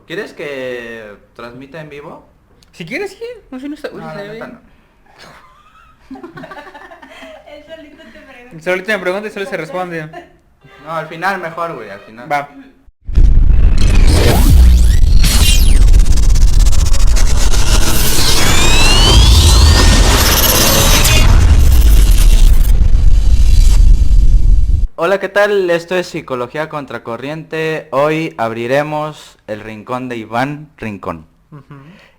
¿Quieres que transmita en vivo? Si quieres, sí. No sé, no está... No, la neta no. Él solito te pregunta. Solito me pregunta y solo se responde. No, al final mejor, güey, al final. Va. Hola, ¿qué tal? Esto es Psicología Contracorriente. Hoy abriremos el rincón de Iván Rincón.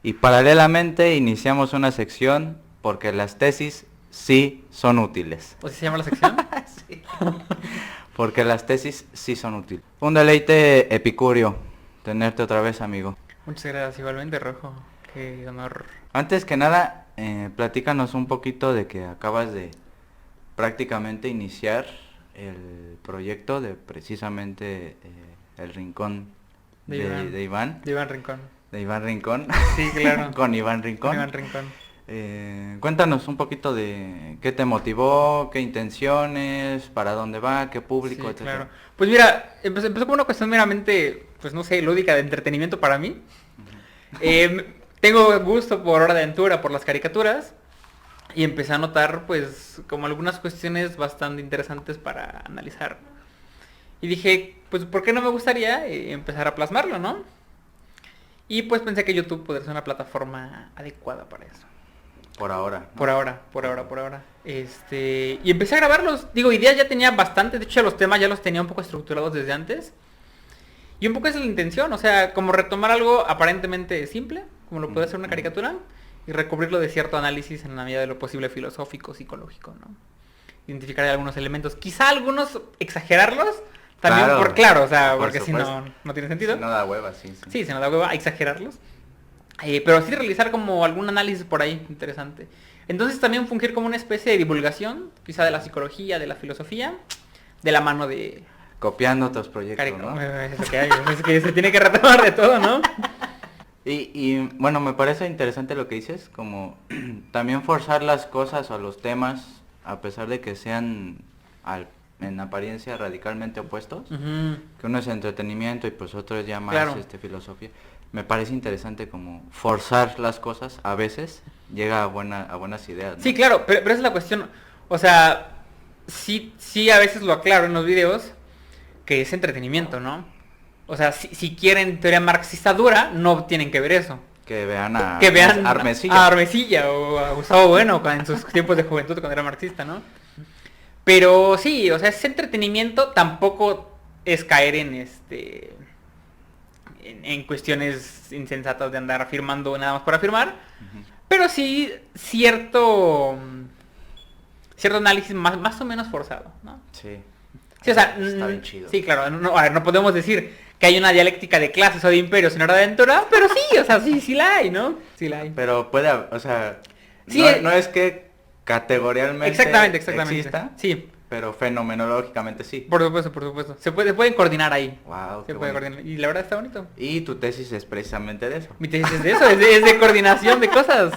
Y paralelamente iniciamos una sección porque las tesis sí son útiles. ¿O si se llama la sección? Sí. Porque las tesis sí son útiles. Un deleite epicúreo tenerte otra vez, amigo. Muchas gracias, igualmente, Rojo. Qué honor. Antes que nada, platícanos un poquito de que acabas de prácticamente iniciar el proyecto de precisamente el rincón de Iván. De Iván Rincón. De Iván Rincón. Sí, claro. Con Iván Rincón. Con Iván Rincón. Cuéntanos un poquito de qué te motivó, qué intenciones, para dónde va, qué público, Sí, etcétera. claro. Pues mira, empezó como una cuestión meramente, pues no sé, lúdica de entretenimiento para mí. Tengo gusto por Hora de Aventura, por las caricaturas. Y empecé a notar, pues, como algunas cuestiones bastante interesantes para analizar. Y dije, pues, ¿por qué no me gustaría empezar a plasmarlo, no? Y pues pensé que YouTube podría ser una plataforma adecuada para eso. Por ahora, ¿no? Por ahora. Y empecé a grabarlos. Digo, ideas ya tenía bastante. De hecho, los temas ya los tenía un poco estructurados desde antes. Y un poco esa es la intención. O sea, como retomar algo aparentemente simple, como lo puede hacer una caricatura, y recubrirlo de cierto análisis en la medida de lo posible filosófico, psicológico, ¿no? Identificar algunos elementos. Quizá algunos exagerarlos. También Claro, o sea, por porque si supuesto. no tiene sentido. Si no da hueva, sí. Sí, se nos da hueva exagerarlos. Pero sí realizar como algún análisis por ahí interesante. Entonces también fungir como una especie de divulgación, quizá de la psicología, de la filosofía, de la mano de... Copiando otros proyectos, ¿no? Es lo que hay, es que se tiene que retomar de todo, ¿no? Y bueno, me parece interesante lo que dices, como también forzar las cosas o los temas, a pesar de que sean en apariencia radicalmente opuestos, que uno es entretenimiento y pues otro es ya más Claro. filosofía. Me parece interesante como forzar las cosas, a veces llega a buenas ideas, ¿no? Sí, claro, pero esa es la cuestión. O sea, sí a veces lo aclaro en los videos, que es entretenimiento, ¿no? O sea, si quieren teoría marxista dura, no tienen que ver eso. Que vean a Armesilla. a Armesilla o a Gustavo Bueno en sus tiempos de juventud cuando era marxista, ¿no? Pero sí, o sea, ese entretenimiento tampoco es caer en cuestiones insensatas de andar afirmando nada más por afirmar, pero sí cierto análisis más o menos forzado, ¿no? Sí. Sí, o sea, Está bien chido. Sí, claro, a ver, no podemos decir que hay una dialéctica de clases o de imperios en Hora de Aventura, pero sí, o sea, sí la hay, ¿no? Sí la hay. Pero o sea, Sí, no es que categorialmente Exactamente. exista, Sí, pero fenomenológicamente sí. por supuesto. Se pueden coordinar ahí. Wow, Se puede coordinar. Y la verdad está bonito. Y tu tesis es precisamente de eso. Mi tesis es de eso, es de coordinación de cosas.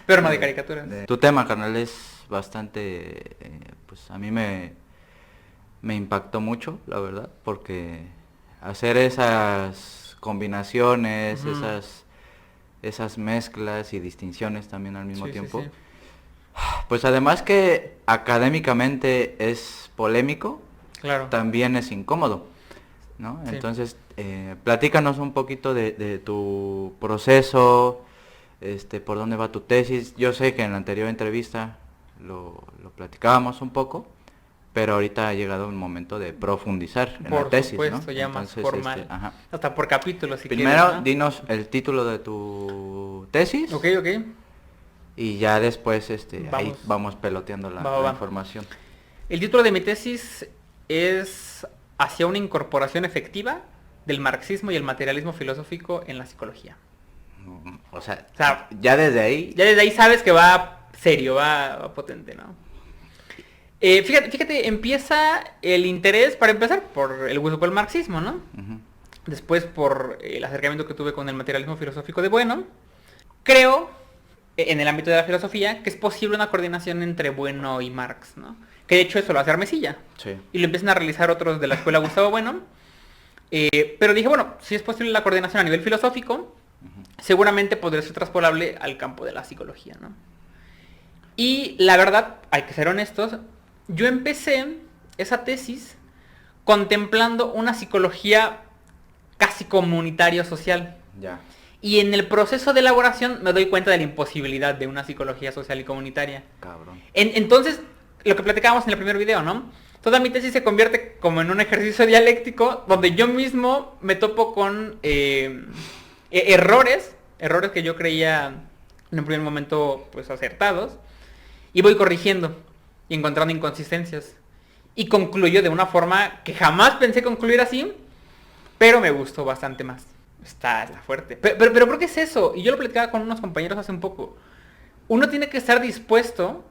Pero no de caricaturas. Tu tema, carnal, es bastante, pues a mí me impactó mucho, la verdad, porque hacer esas combinaciones, esas mezclas y distinciones también al mismo tiempo. Sí. Pues además que académicamente es polémico, Claro. también es incómodo, ¿no? Sí. Entonces, platícanos un poquito de tu proceso, por dónde va tu tesis. Yo sé que en la anterior entrevista lo platicábamos un poco, pero ahorita ha llegado un momento de profundizar en la tesis, Por supuesto, ¿no? ya más formal. Hasta por capítulos, si Primero, quieres, ¿no? dinos el título de tu tesis. Ok. Y ya después ahí Vamos. vamos peloteando la Va. información. El título de mi tesis es Hacia una incorporación efectiva del marxismo y el materialismo filosófico en la psicología. O sea, O sea, ya desde ahí. Ya desde ahí sabes que va serio, va potente, ¿no? Fíjate, empieza el interés, para empezar, por el gusto por el marxismo, ¿no? Después por el acercamiento que tuve con el materialismo filosófico de Bueno. Creo, en el ámbito de la filosofía, que es posible una coordinación entre Bueno y Marx, ¿no? Que de hecho eso lo hace Armesilla. Sí. Y lo empiezan a realizar otros de la escuela Gustavo Bueno. Pero dije, bueno, si es posible la coordinación a nivel filosófico, seguramente podría ser traspolable al campo de la psicología, ¿no? Y la verdad, hay que ser honestos, yo empecé esa tesis contemplando una psicología casi comunitario-social. Ya. Y en el proceso de elaboración me doy cuenta de la imposibilidad de una psicología social y comunitaria. Cabrón. Entonces, lo que platicábamos en el primer video, ¿no? Toda mi tesis se convierte como en un ejercicio dialéctico donde yo mismo me topo con errores que yo creía en un primer momento pues acertados, y voy corrigiendo y encontrando inconsistencias. Y concluyo de una forma que jamás pensé concluir así, pero me gustó bastante más. Está fuerte. Pero ¿por qué es eso? Y yo lo platicaba con unos compañeros hace un poco. Uno tiene que estar dispuesto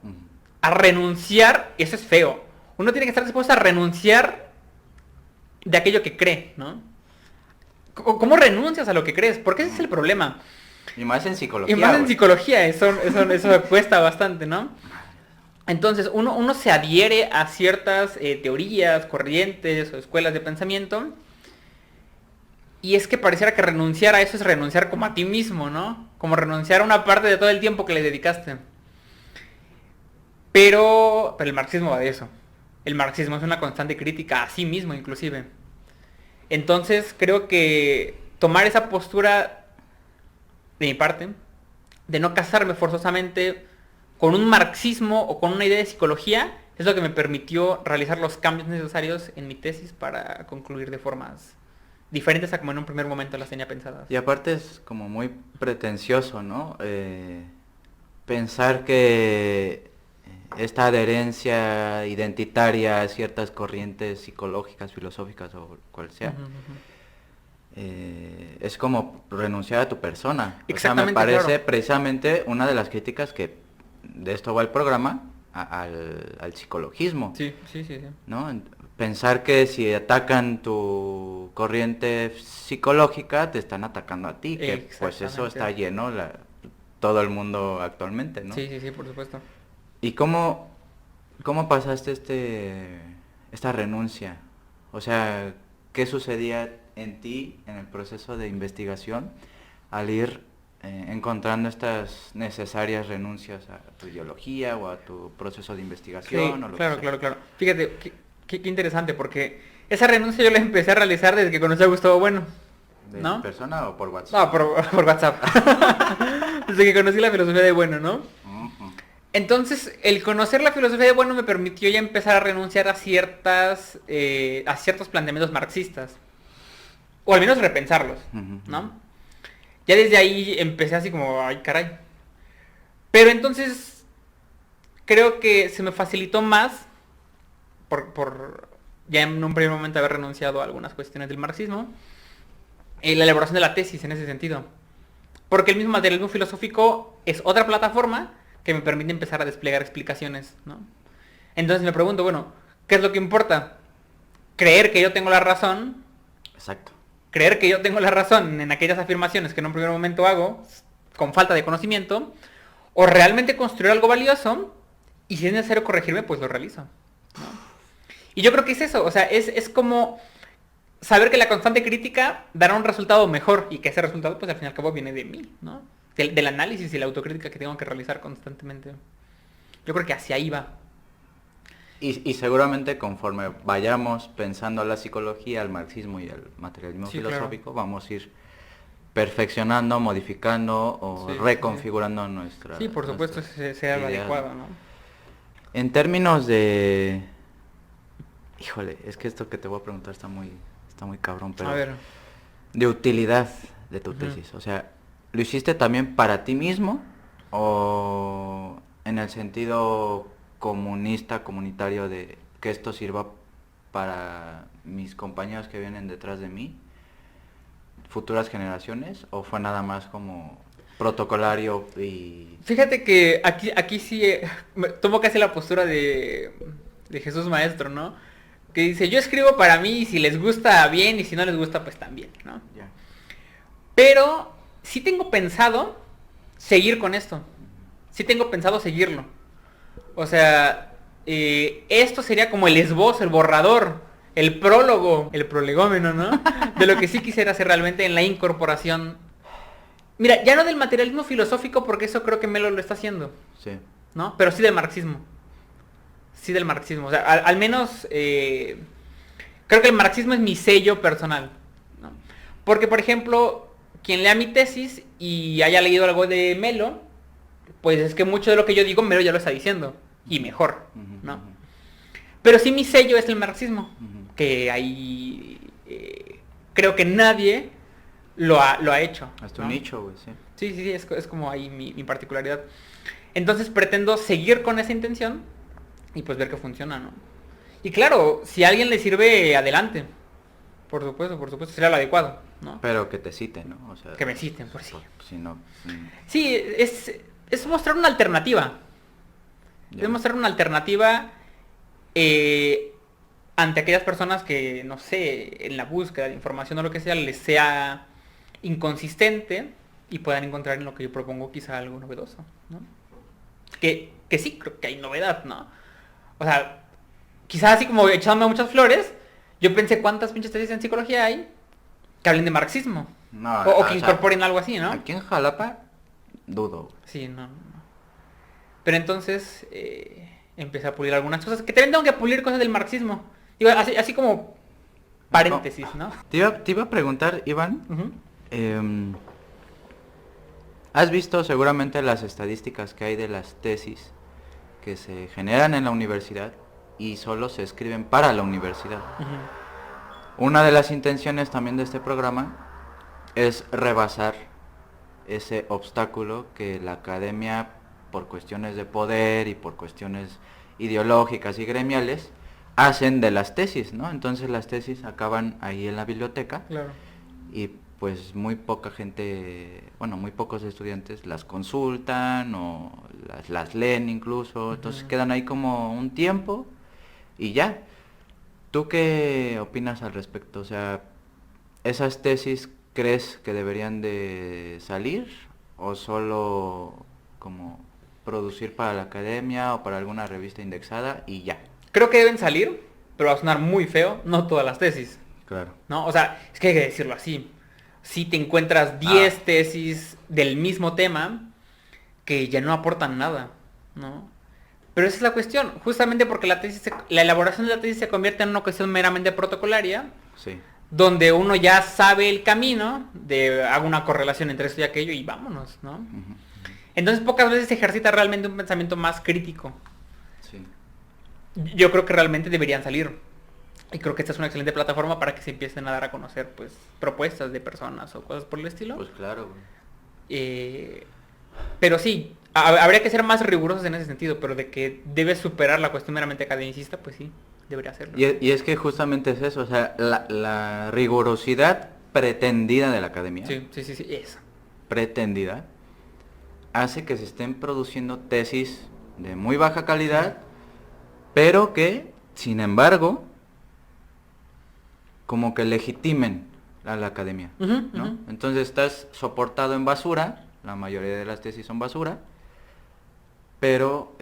a renunciar, y eso es feo. Uno tiene que estar dispuesto a renunciar de aquello que cree, ¿no? ¿Cómo renuncias a lo que crees? Porque ese es el problema. Y más en psicología. Y más en güey. psicología, eso cuesta bastante, ¿no? Entonces, uno se adhiere a ciertas teorías, corrientes o escuelas de pensamiento. Y es que pareciera que renunciar a eso es renunciar como a ti mismo, ¿no? Como renunciar a una parte de todo el tiempo que le dedicaste. Pero el marxismo va de eso. El marxismo es una constante crítica a sí mismo, inclusive. Entonces, creo que tomar esa postura de mi parte, de no casarme forzosamente con un marxismo o con una idea de psicología, es lo que me permitió realizar los cambios necesarios en mi tesis para concluir de formas diferentes a como en un primer momento las tenía pensadas. Y aparte es como muy pretencioso, ¿no? Pensar que esta adherencia identitaria a ciertas corrientes psicológicas, filosóficas o cual sea, es como renunciar a tu persona. Exactamente, o sea, me parece claro. precisamente una de las críticas que de esto va el programa al psicologismo. Sí. ¿No? Pensar que si atacan tu corriente psicológica te están atacando a ti, que pues eso está lleno todo el mundo actualmente, ¿no? Sí, por supuesto. ¿Y cómo pasaste esta renuncia? O sea, ¿qué sucedía en ti en el proceso de investigación al ir encontrando estas necesarias renuncias a tu ideología o a tu proceso de investigación? Sí, o lo claro, que sea? claro. Fíjate, qué interesante, porque esa renuncia yo la empecé a realizar desde que conocí a Gustavo Bueno. ¿De ¿No? persona o por WhatsApp? No, por WhatsApp. Desde que conocí la filosofía de Bueno, ¿no? Ujú. Entonces, el conocer la filosofía de Bueno me permitió ya empezar a renunciar a ciertos planteamientos marxistas. O al menos repensarlos, ¿no? Ya desde ahí empecé así como, ay, caray. Pero entonces, creo que se me facilitó más, por ya en un primer momento haber renunciado a algunas cuestiones del marxismo, la elaboración de la tesis en ese sentido. Porque el mismo materialismo filosófico es otra plataforma que me permite empezar a desplegar explicaciones, ¿no? Entonces me pregunto, bueno, ¿qué es lo que importa? ¿Creer que yo tengo la razón? Exacto. ¿Creer que yo tengo la razón en aquellas afirmaciones que en un primer momento hago con falta de conocimiento? ¿O realmente construir algo valioso? Y si es necesario corregirme, pues lo realizo, ¿no? Y yo creo que es eso, o sea, es como saber que la constante crítica dará un resultado mejor y que ese resultado, pues al fin y al cabo, viene de mí, ¿no? Del análisis y la autocrítica que tengo que realizar constantemente. Yo creo que hacia ahí va. Y seguramente conforme vayamos pensando la psicología, el marxismo y el materialismo filosófico, vamos a ir perfeccionando, modificando o reconfigurando nuestra... Sí, por supuesto, sea lo adecuado, ¿no? En términos de... Híjole, es que esto que te voy a preguntar está muy cabrón, pero... A ver. De utilidad de tu tesis, o sea, ¿lo hiciste también para ti mismo o en el sentido comunitario de que esto sirva para mis compañeros que vienen detrás de mí, futuras generaciones, o fue nada más como protocolario y... Fíjate que aquí sí tomo casi la postura de Jesús Maestro, ¿no? Que dice, yo escribo para mí y si les gusta bien y si no les gusta pues también, ¿no? Ya. Pero sí tengo pensado seguir con esto. Sí tengo pensado seguirlo. O sea, esto sería como el esbozo, el borrador, el prólogo, el prolegómeno, ¿no? De lo que sí quisiera hacer realmente en la incorporación. Mira, ya no del materialismo filosófico, porque eso creo que Melo lo está haciendo, Sí. ¿no? Pero sí del marxismo. Sí del marxismo. O sea, al menos creo que el marxismo es mi sello personal, ¿no? Porque, por ejemplo, quien lea mi tesis y haya leído algo de Melo, pues es que mucho de lo que yo digo, Melo ya lo está diciendo. Y mejor, ¿no? Pero sí mi sello es el marxismo. Que ahí creo que nadie lo ha hecho. Hasta ¿no? un nicho, güey, sí. Sí, es como ahí mi particularidad. Entonces pretendo seguir con esa intención y pues ver que funciona, ¿no? Y claro, si a alguien le sirve, adelante. Por supuesto, sería lo adecuado, ¿no? Pero que te citen, ¿no? O sea, Que me citen, por sí. Si no... Sí, es mostrar una alternativa. ya. Es mostrar una alternativa ante aquellas personas que, no sé, en la búsqueda de información o lo que sea, les sea inconsistente y puedan encontrar en lo que yo propongo quizá algo novedoso, ¿no? Que sí, creo que hay novedad, ¿no? O sea, quizás así como echándome muchas flores, yo pensé cuántas pinches tesis en psicología hay que hablen de marxismo. No, O que sea, incorporen algo así, ¿no? Aquí en Jalapa, dudo. Sí, no. Pero entonces empecé a pulir algunas cosas, que también tengo que pulir cosas del marxismo. Digo, así como paréntesis, ¿no? Te iba a preguntar, Iván, Ujú. ¿has visto seguramente las estadísticas que hay de las tesis que se generan en la universidad y solo se escriben para la universidad? Ujú. Una de las intenciones también de este programa es rebasar ese obstáculo que la academia, por cuestiones de poder y por cuestiones ideológicas y gremiales, hacen de las tesis, ¿no? Entonces las tesis acaban ahí en la biblioteca Claro. y pues muy poca gente, bueno, muy pocos estudiantes las consultan o las leen incluso, entonces quedan ahí como un tiempo y ya. ¿Tú qué opinas al respecto? O sea, ¿esas tesis crees que deberían de salir o solo como producir para la academia o para alguna revista indexada y ya? Creo que deben salir, pero va a sonar muy feo, no todas las tesis, Claro. ¿no? O sea, es que hay que decirlo así. Si te encuentras 10 tesis del mismo tema que ya no aportan nada, ¿no? Pero esa es la cuestión, justamente porque la elaboración de la tesis se convierte en una cuestión meramente protocolaria, Sí. donde uno ya sabe el camino de hago una correlación entre esto y aquello y vámonos, ¿no? Ujú. Entonces pocas veces se ejercita realmente un pensamiento más crítico. Sí. Yo creo que realmente deberían salir. Y creo que esta es una excelente plataforma para que se empiecen a dar a conocer pues propuestas de personas o cosas por el estilo. Pues claro, güey. Pero sí, habría que ser más rigurosos en ese sentido, pero de que debe superar la cuestión meramente academicista, pues sí, debería hacerlo. Y es que justamente es eso, o sea, la rigurosidad pretendida de la academia, Sí, eso. pretendida, hace que se estén produciendo tesis de muy baja calidad, pero que, sin embargo, como que legitimen a la academia, Ujú, ¿no? ujú. Entonces estás soportado en basura, la mayoría de las tesis son basura, pero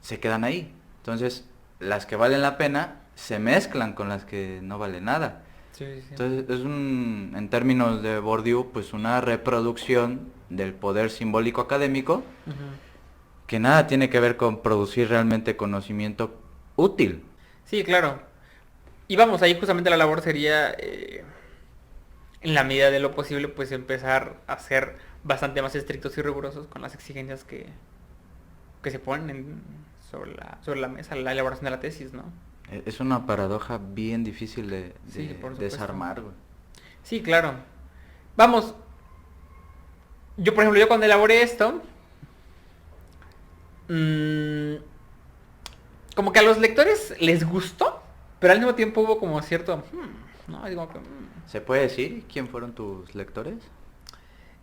se quedan ahí. Entonces, las que valen la pena se mezclan con las que no valen nada. Sí. Entonces, es en términos de Bourdieu, pues una reproducción del poder simbólico académico Ujú. que nada tiene que ver con producir realmente conocimiento útil. Sí, claro. Y vamos, ahí justamente la labor sería, en la medida de lo posible, pues empezar a ser bastante más estrictos y rigurosos con las exigencias que se ponen sobre la mesa, la elaboración de la tesis, ¿no? Es una paradoja bien difícil de Sí, por supuesto. desarmar, güey. Sí, claro. Vamos, yo por ejemplo, yo cuando elaboré esto, como que a los lectores les gustó, pero al mismo tiempo hubo como cierto, ¿no? Digo, ¿Se puede decir quién fueron tus lectores?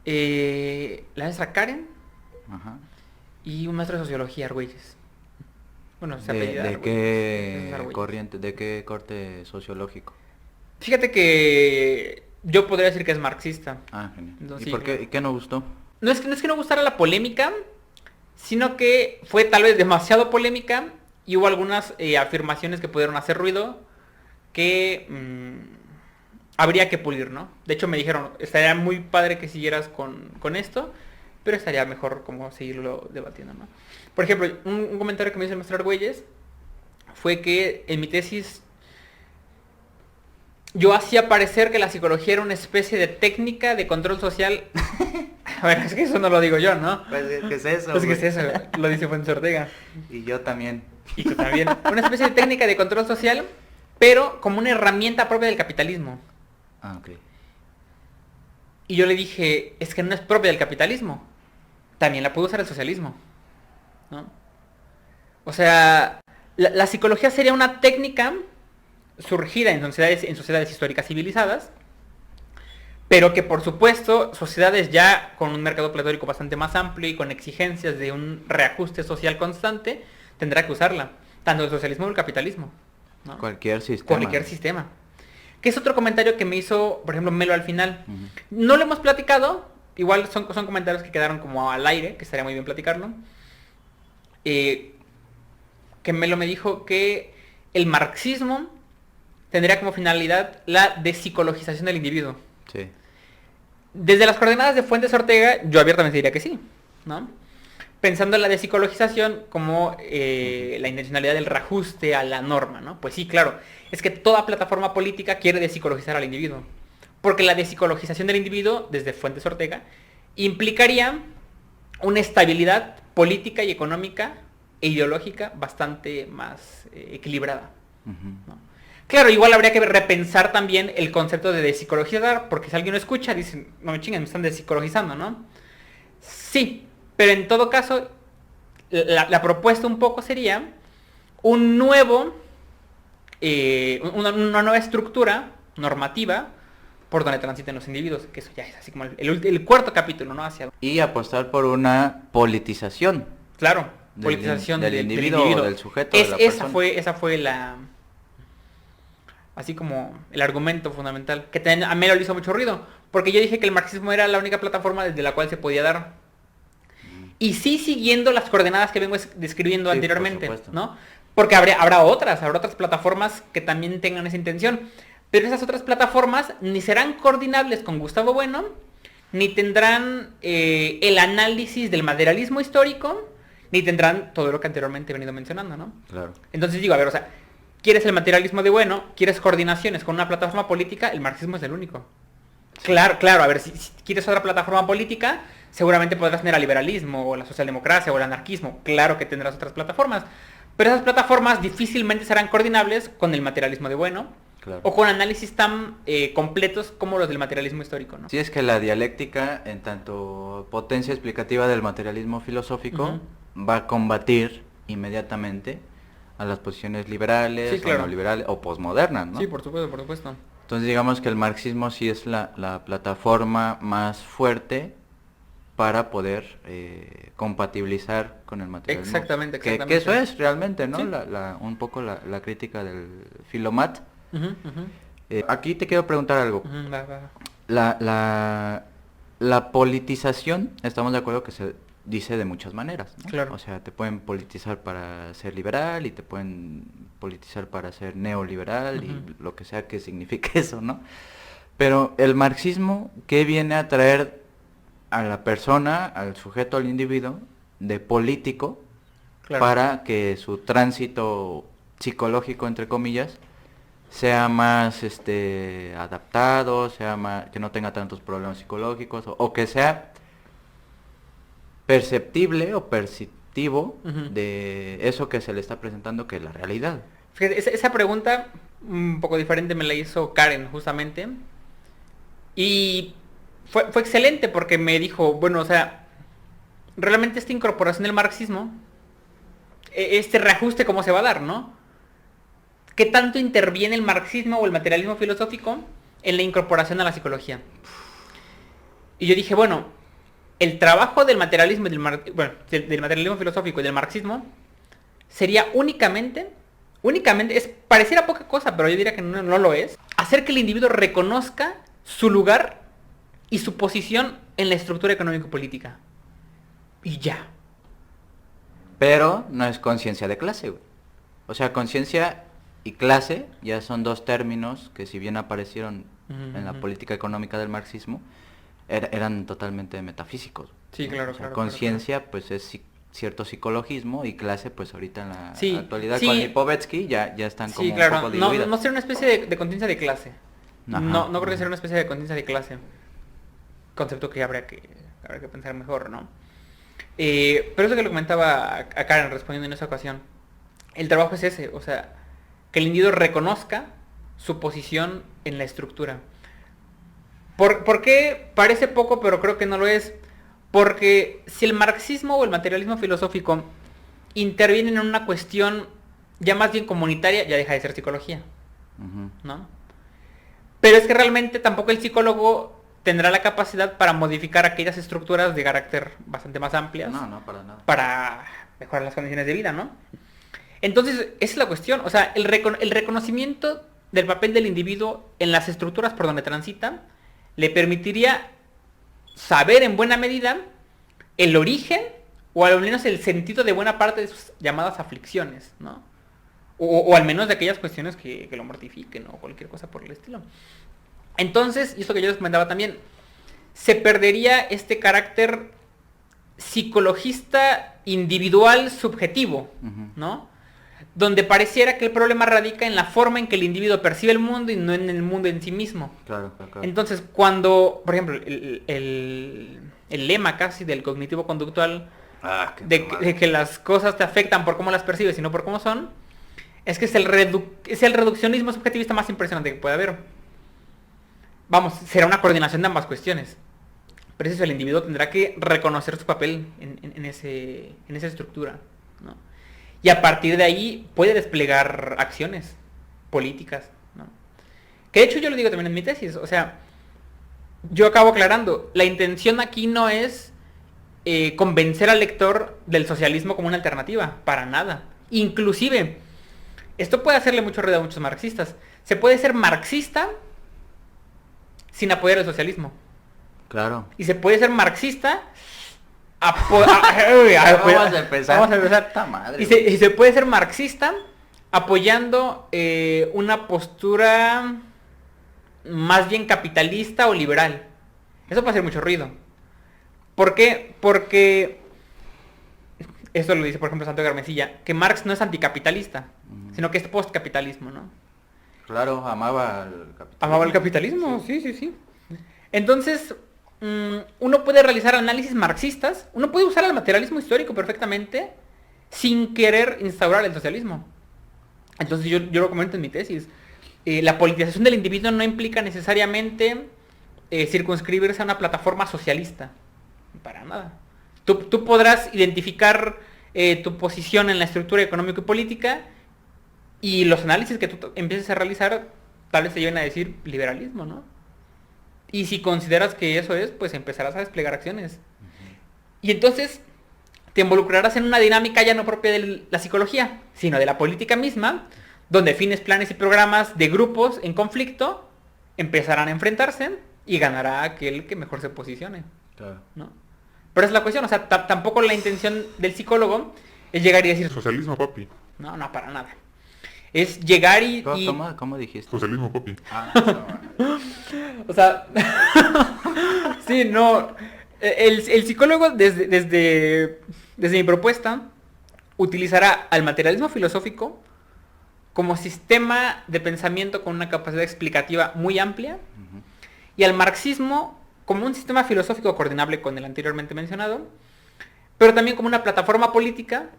la maestra Karen Ajá. y un maestro de sociología, Argüelles. Bueno, se apellida ¿De Argüelles. qué Es Argüelles. corriente, de qué corte sociológico? Fíjate que yo podría decir que es marxista. Ah, genial. No, ¿Y sí. por qué, qué no gustó? No es que no gustara la polémica, sino que fue tal vez demasiado polémica y hubo algunas afirmaciones que pudieron hacer ruido que habría que pulir, ¿no? De hecho me dijeron, estaría muy padre que siguieras con esto, pero estaría mejor como seguirlo debatiendo, ¿no? Por ejemplo, un comentario que me hizo el maestro Argüelles fue que en mi tesis yo hacía parecer que la psicología era una especie de técnica de control social. Bueno, es que eso no lo digo yo, ¿no? Pues, ¿qué es eso? Pues, ¿qué es eso? Lo dice Fuentes Ortega. Y yo también. Y tú también. Una especie de técnica de control social, pero como una herramienta propia del capitalismo. Ah, ok. Y yo le dije, es que no es propia del capitalismo. También la puede usar el socialismo, ¿no? O sea, la psicología sería una técnica surgida en sociedades históricas civilizadas, pero que por supuesto sociedades ya con un mercado pletórico bastante más amplio y con exigencias de un reajuste social constante, tendrá que usarla, tanto el socialismo como el capitalismo, ¿no? Cualquier sistema. Cualquier sistema. Que es otro comentario que me hizo, por ejemplo, Melo al final. Ujú. No lo hemos platicado, igual son comentarios que quedaron como al aire, que estaría muy bien platicarlo. Que Melo me dijo que el marxismo tendría como finalidad la despsicologización del individuo. Sí. Desde las coordenadas de Fuentes Ortega, yo abiertamente diría que sí, ¿no? Pensando en la despsicologización como la intencionalidad del reajuste a la norma, ¿no? Pues sí, claro, es que toda plataforma política quiere despsicologizar al individuo. Porque la despsicologización del individuo, desde Fuentes Ortega, implicaría una estabilidad política y económica e ideológica bastante más equilibrada, Ujú. ¿no? Claro, igual habría que repensar también el concepto de despsicologizar, porque si alguien lo escucha, dice, no me chinguen, me están despsicologizando, ¿no? Sí, pero en todo caso, la propuesta un poco sería un nuevo, una nueva estructura normativa por donde transiten los individuos, que eso ya es así como el cuarto capítulo, ¿no? Y apostar por una politización. Claro, Del politización del individuo o del sujeto, de la persona. Esa fue la... Así como el argumento fundamental, que también a Melo le hizo mucho ruido, porque yo dije que el marxismo era la única plataforma desde la cual se podía dar. Y sí siguiendo las coordenadas que vengo describiendo Sí, anteriormente, por supuesto. ¿no? Porque habrá otras plataformas que también tengan esa intención. Pero esas otras plataformas ni serán coordinables con Gustavo Bueno, ni tendrán el análisis del materialismo histórico, ni tendrán todo lo que anteriormente he venido mencionando, ¿no? Claro. Entonces digo, a ver, o sea, ¿quieres el materialismo de Bueno? ¿Quieres coordinaciones con una plataforma política? El marxismo es el único. Claro, a ver, si quieres otra plataforma política, seguramente podrás tener el liberalismo, o la socialdemocracia, o el anarquismo. Claro que tendrás otras plataformas. Pero esas plataformas difícilmente serán coordinables con el materialismo de Bueno, Claro. o con análisis tan completos como los del materialismo histórico, ¿no? Sí, es que la dialéctica, en tanto potencia explicativa del materialismo filosófico, va a combatir inmediatamente a las posiciones liberales, Sí, claro. o neoliberales, o posmodernas, ¿no? Sí, por supuesto, por supuesto. Entonces digamos que el marxismo sí es la plataforma más fuerte para poder compatibilizar con el materialismo. Exactamente. Que eso es realmente, ¿no? Sí. Un poco la crítica del Filomat. Ujú. Aquí te quiero preguntar algo. Ujú, va. La politización, estamos de acuerdo que se dice de muchas maneras, ¿no? Claro. O sea, te pueden politizar para ser liberal y te pueden politizar para ser neoliberal y Ujú. lo que sea que signifique eso, ¿no? Pero el marxismo, ¿qué viene a traer a la persona, al sujeto, al individuo, de político, Claro. para que su tránsito psicológico, entre comillas, sea más adaptado, sea más, que no tenga tantos problemas psicológicos, o que sea perceptible o perceptivo Ujú. de eso que se le está presentando, que es la realidad? Fíjate, esa pregunta un poco diferente me la hizo Karen justamente. Y fue excelente porque me dijo, bueno, o sea, realmente esta incorporación del marxismo, este reajuste, ¿cómo se va a dar, no? ¿Qué tanto interviene el marxismo o el materialismo filosófico en la incorporación a la psicología? Y yo dije, bueno, el trabajo del materialismo y del materialismo filosófico y del marxismo sería únicamente, pareciera poca cosa, pero yo diría que no lo es, hacer que el individuo reconozca su lugar y su posición en la estructura económico-política. Y ya. Pero no es conciencia de clase, güey. O sea, conciencia y clase ya son dos términos que, si bien aparecieron en la Ujú. política económica del marxismo, eran totalmente metafísicos. Sí, ¿no? claro, O sea, claro, conciencia pues es cierto psicologismo, y clase pues ahorita en la Sí, actualidad sí. con Lipovetsky ya están como Sí, un claro. poco No, diluidas. no ser una especie de conciencia de clase. Ajá. No creo que sea una especie de conciencia de clase. Concepto que habría que pensar mejor, ¿no? Pero eso que lo comentaba a Karen respondiendo en esa ocasión. El trabajo es ese, o sea, que el individuo reconozca su posición en la estructura. ¿Por qué parece poco, pero creo que no lo es? Porque si el marxismo o el materialismo filosófico intervienen en una cuestión ya más bien comunitaria, ya deja de ser psicología, Ujú. ¿no? Pero es que realmente tampoco el psicólogo tendrá la capacidad para modificar aquellas estructuras de carácter bastante más amplias No, para nada. para mejorar las condiciones de vida, ¿no? Entonces, esa es la cuestión. O sea, el reconocimiento del papel del individuo en las estructuras por donde transita le permitiría saber en buena medida el origen o al menos el sentido de buena parte de sus llamadas aflicciones, ¿no? O al menos de aquellas cuestiones que lo mortifiquen o cualquier cosa por el estilo. Entonces, y esto que yo les comentaba también, se perdería este carácter psicologista individual subjetivo, Ujú. ¿no? Donde pareciera que el problema radica en la forma en que el individuo percibe el mundo y no en el mundo en sí mismo. Claro. Entonces, cuando, por ejemplo, el lema casi del cognitivo conductual Ah, qué de enfermedad. que las cosas te afectan por cómo las percibes y no por cómo son, es que es el reduccionismo subjetivista más impresionante que puede haber. Vamos, será una coordinación de ambas cuestiones. Pero eso, el individuo tendrá que reconocer su papel en esa estructura, ¿no? Y a partir de ahí puede desplegar acciones políticas, ¿no? Que de hecho yo lo digo también en mi tesis, o sea, yo acabo aclarando, la intención aquí no es convencer al lector del socialismo como una alternativa, para nada. Inclusive, esto puede hacerle mucho ruido a muchos marxistas. Se puede ser marxista sin apoyar el socialismo. Claro. Y se puede ser marxista Vamos a empezar. Vamos a empezar. Puta madre, Y se puede ser marxista apoyando una postura más bien capitalista o liberal. Eso puede hacer mucho ruido. ¿Por qué? Porque esto lo dice, por ejemplo, Santiago Garmencilla, que Marx no es anticapitalista, sino que es postcapitalismo, ¿no? Claro, amaba el capitalismo. Amaba el capitalismo, sí. Entonces, uno puede realizar análisis marxistas, uno puede usar el materialismo histórico perfectamente sin querer instaurar el socialismo. Entonces yo lo comento en mi tesis. La politización del individuo no implica necesariamente circunscribirse a una plataforma socialista. Para nada. Tú podrás identificar tu posición en la estructura económica y política, y los análisis que tú empieces a realizar tal vez te lleven a decir liberalismo, ¿no? Y si consideras que eso es, pues empezarás a desplegar acciones. Y entonces te involucrarás en una dinámica ya no propia de la psicología, sino de la política misma, donde fines, planes y programas de grupos en conflicto empezarán a enfrentarse y ganará aquel que mejor se posicione, Claro. ¿no? Pero es la cuestión, o sea, tampoco la intención del psicólogo es llegar y decir, Socialismo, papi. no, para nada. Es llegar y... ¿Cómo dijiste? Socialismo, papi. Ah, O sea, sí, no. El psicólogo desde mi propuesta utilizará al materialismo filosófico como sistema de pensamiento con una capacidad explicativa muy amplia, y al marxismo como un sistema filosófico coordinable con el anteriormente mencionado, pero también como una plataforma política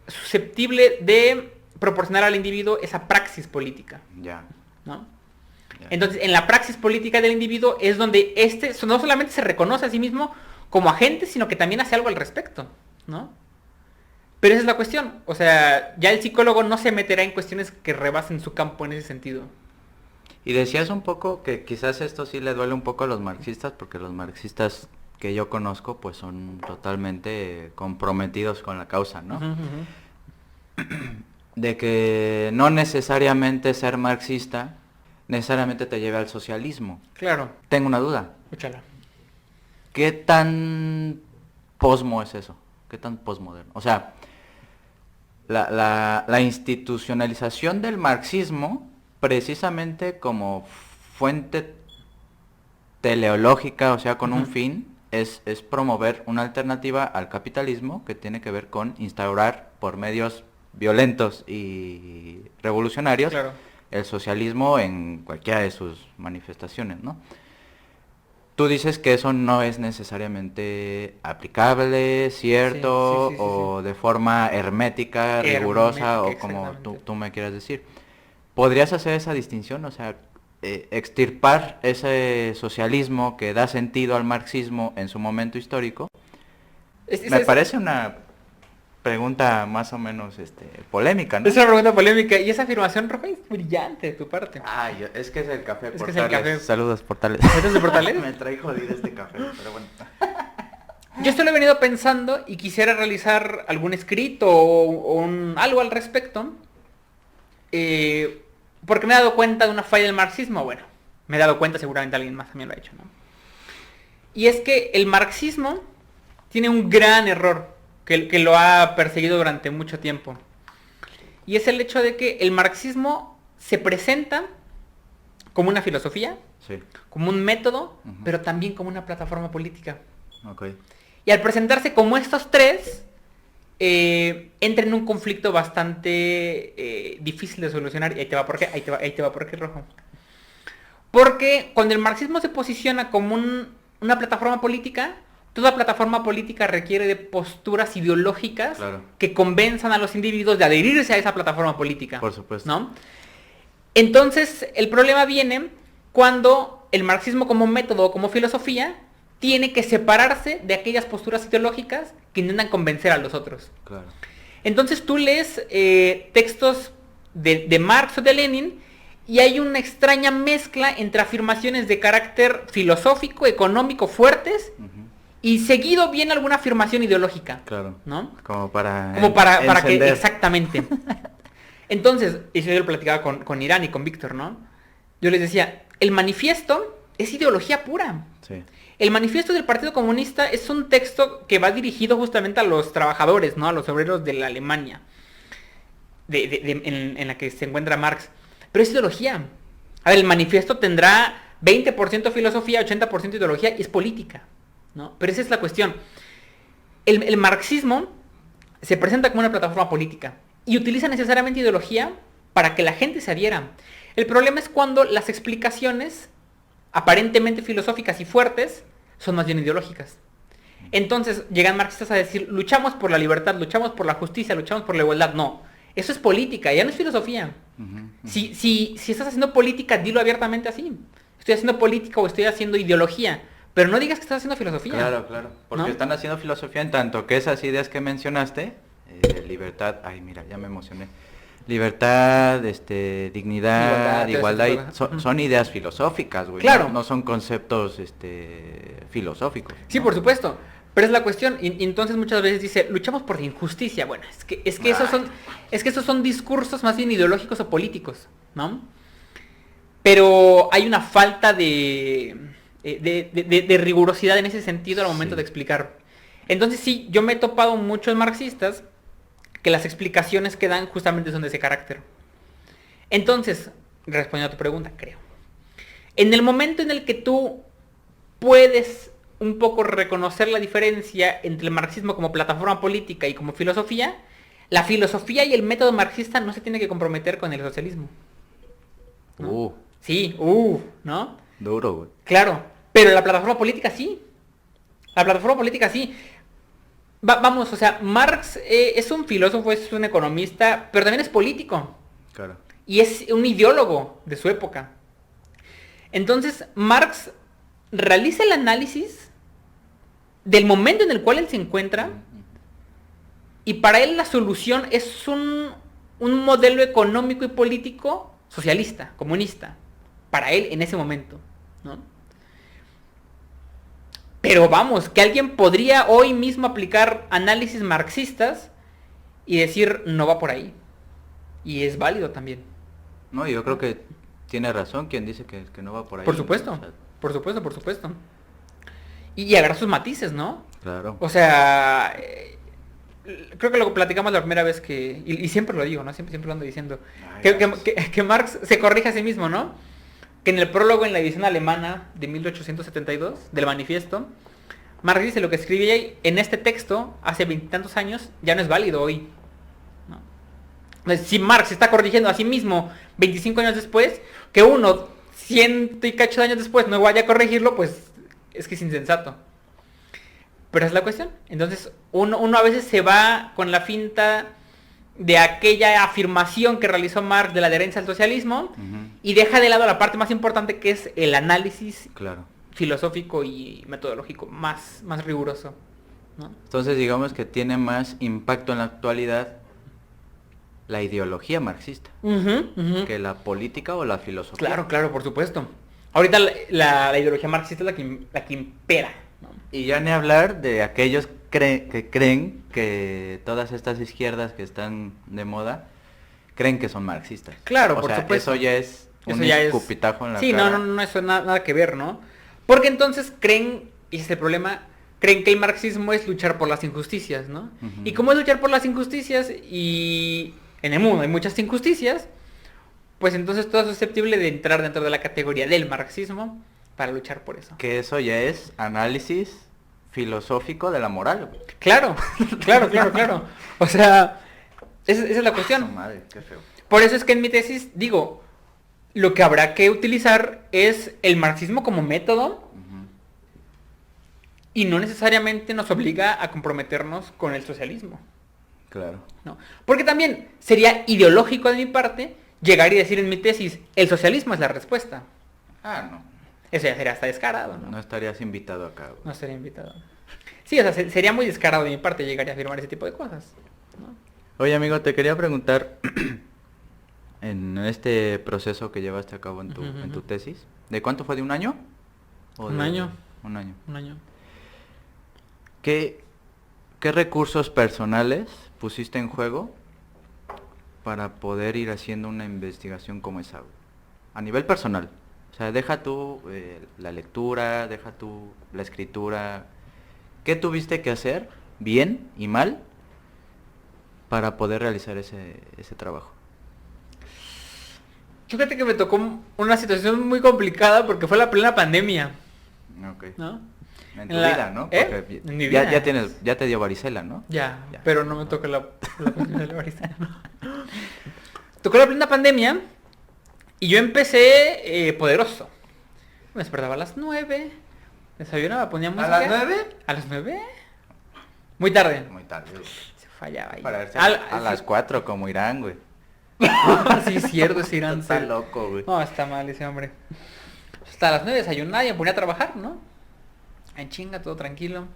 susceptible de proporcionar al individuo esa praxis política, ya. ¿no? Ya. Entonces, en la praxis política del individuo es donde no solamente se reconoce a sí mismo como agente, sino que también hace algo al respecto, ¿no? Pero esa es la cuestión. O sea, ya el psicólogo no se meterá en cuestiones que rebasen su campo en ese sentido. Y decías un poco que quizás esto sí le duele un poco a los marxistas, porque los marxistas que yo conozco pues son totalmente comprometidos con la causa, ¿no? Ujú, ujú. De que no necesariamente ser marxista necesariamente te lleve al socialismo. Claro, Tengo una duda. escúchala. ¿Qué tan posmo es eso? ¿Qué tan posmoderno? O sea, la institucionalización del marxismo, precisamente como fuente teleológica, o sea, con un fin, es promover una alternativa al capitalismo que tiene que ver con instaurar por medios violentos y revolucionarios Claro. el socialismo en cualquiera de sus manifestaciones, ¿no? Tú dices que eso no es necesariamente aplicable, cierto, Sí, sí, sí, o de forma hermética, rigurosa, o como exactamente. tú me quieras decir. ¿Podrías hacer esa distinción? O sea, extirpar ese socialismo que da sentido al marxismo en su momento histórico. Me parece una pregunta más o menos polémica, ¿no? Es una pregunta polémica y esa afirmación, Rafa, es brillante de tu parte. Es que es el café Es que es Portales. el café. Saludos, Portales. ¿Eres de Portales? Me trae jodido este café, pero bueno. Yo esto lo he venido pensando y quisiera realizar algún escrito o algo al respecto. Porque me he dado cuenta de una falla del marxismo. Bueno, me he dado cuenta, seguramente alguien más también lo ha hecho, ¿no? Y es que el marxismo tiene un gran error que lo ha perseguido durante mucho tiempo. Y es el hecho de que el marxismo se presenta como una filosofía, Sí, como un método, Ujú. pero también como una plataforma política. ok. Y al presentarse como estos tres, entra en un conflicto bastante difícil de solucionar. Y ahí te va por qué, ahí te va por qué, Rojo. Porque cuando el marxismo se posiciona como una plataforma política, toda plataforma política requiere de posturas ideológicas Claro. que convenzan a los individuos de adherirse a esa plataforma política. Por supuesto. ¿No? Entonces, el problema viene cuando el marxismo como método o como filosofía tiene que separarse de aquellas posturas ideológicas que intentan convencer a los otros. Claro. Entonces tú lees textos de Marx o de Lenin y hay una extraña mezcla entre afirmaciones de carácter filosófico, económico fuertes Ujú. y seguido viene alguna afirmación ideológica, Claro. ¿no? Como para Para que encender. exactamente. Entonces, y yo lo platicaba con Irán y con Víctor, ¿no? Yo les decía, el manifiesto es ideología pura. Sí. El manifiesto del Partido Comunista es un texto que va dirigido justamente a los trabajadores, ¿no? A los obreros de la Alemania, en la que se encuentra Marx. Pero es ideología. A ver, el manifiesto tendrá 20% filosofía, 80% ideología y es política, ¿no? Pero esa es la cuestión. El marxismo se presenta como una plataforma política y utiliza necesariamente ideología para que la gente se adhiera. El problema es cuando las explicaciones aparentemente filosóficas y fuertes son más bien ideológicas. Entonces llegan marxistas a decir, luchamos por la libertad, luchamos por la justicia, luchamos por la igualdad. No, eso es política, ya no es filosofía. Ujú, ujú. Si estás haciendo política, dilo abiertamente así. Estoy haciendo política o estoy haciendo ideología, pero no digas que estás haciendo filosofía. Claro, claro. Porque ¿No? están haciendo filosofía en tanto que esas ideas que mencionaste, libertad, ay mira, ya me emocioné. Libertad, dignidad, Igualdad, igualdad, todo eso. son ideas filosóficas, güey. Claro. No son conceptos, filosóficos. Sí, ¿no? por supuesto. Pero es la cuestión. Y entonces muchas veces dice, luchamos por la injusticia. Bueno, es que esos son discursos más bien ideológicos o políticos, ¿no? Pero hay una falta de rigurosidad en ese sentido al momento Sí. de explicar. Entonces sí, yo me he topado muchos marxistas que las explicaciones que dan justamente son de ese carácter. Entonces, respondiendo a tu pregunta, creo. En el momento en el que tú puedes un poco reconocer la diferencia entre el marxismo como plataforma política y como filosofía, la filosofía y el método marxista no se tiene que comprometer con el socialismo. ¿No? Sí, ¿no? Duro, güey. Claro, pero la plataforma política sí. La plataforma política sí. Vamos, o sea, Marx es un filósofo, es un economista, pero también es político. Claro. Y es un ideólogo de su época. Entonces, Marx realiza el análisis del momento en el cual él se encuentra y para él la solución es un modelo económico y político socialista, comunista. Para él en ese momento, ¿no? Pero vamos, que alguien podría hoy mismo aplicar análisis marxistas y decir no va por ahí. Y es válido también. No, yo creo que tiene razón quien dice que no va por ahí. Por supuesto, O sea, por supuesto, por supuesto. Y agarrar sus matices, ¿no? claro. O sea, creo que lo platicamos la primera vez y siempre lo digo, ¿no? Siempre lo ando diciendo. Ay, Que, gracias. que Marx se corrige a sí mismo, ¿no? Que en el prólogo en la edición alemana de 1872 del manifiesto, Marx dice lo que escribía ahí en este texto hace 20 y tantos años ya no es válido hoy, ¿no? Entonces, si Marx se está corrigiendo a sí mismo 25 años después, que uno 100 y cacho de años después no vaya a corregirlo, pues es que es insensato. Pero es la cuestión. Entonces uno a veces se va con la finta de aquella afirmación que realizó Marx de la adherencia al socialismo Ujú, y deja de lado la parte más importante, que es el análisis claro. filosófico y metodológico más riguroso, ¿no? Entonces digamos que tiene más impacto en la actualidad la ideología marxista Ujú, ujú. que la política o la filosofía. Claro, por supuesto. Ahorita la ideología marxista es la que impera, ¿no? Y ya ni hablar de aquellos que creen que todas estas izquierdas que están de moda creen que son marxistas. Claro, O por sea, supuesto. eso ya es un Eso ya es... escupitajo en la Sí, cara. no, eso nada que ver, ¿no? Porque entonces creen, y ese es el problema, creen que el marxismo es luchar por las injusticias, ¿no? Ujú. Y como es luchar por las injusticias y en el mundo hay muchas injusticias, pues entonces todo es susceptible de entrar dentro de la categoría del marxismo para luchar por eso. Que eso ya es análisis filosófico de la moral, güey. Claro. O sea, esa es la Su cuestión. madre, qué feo. Por eso es que en mi tesis digo, lo que habrá que utilizar es el marxismo como método Ujú. y no necesariamente nos obliga a comprometernos con el socialismo, Claro. ¿no? Porque también sería ideológico de mi parte llegar y decir en mi tesis, el socialismo es la respuesta. Ah, no. Eso ya sería hasta descarado, ¿no? No estarías invitado acá, güey. No sería invitado. Sí, o sea, sería muy descarado de mi parte llegar y afirmar ese tipo de cosas, ¿no? Oye, amigo, te quería preguntar, en este proceso que llevaste a cabo en tu, Ujú, en tu ujú. tesis, ¿de cuánto fue? ¿De un año? ¿O Un de- año. Un año. Un año. ¿Qué recursos personales pusiste en juego para poder ir haciendo una investigación como esa, güey? A nivel personal. O sea, deja tú la lectura, deja tú la escritura. ¿Qué tuviste que hacer, bien y mal, para poder realizar ese trabajo? Fíjate que me tocó una situación muy complicada porque fue la plena pandemia, Ok. ¿no? En tu En la- vida, ¿no? ¿eh? Porque En mi ya, vida. ya te dio varicela, ¿no? Ya, Ya. pero no me tocó la cuestión de la varicela, ¿no? Tocó la plena pandemia y yo empecé poderoso. Me despertaba a las 9, desayunaba, ponía música. las 9? ¿A las 9? Muy tarde. Muy tarde, güey. Se fallaba ahí. Para verse Al- a las 4 como Irán, güey. Sí, es cierto, es Irán. Está sí. loco, güey. No, está mal ese hombre. Hasta las 9 desayunaba y me ponía a trabajar, ¿no? En chinga, todo tranquilo.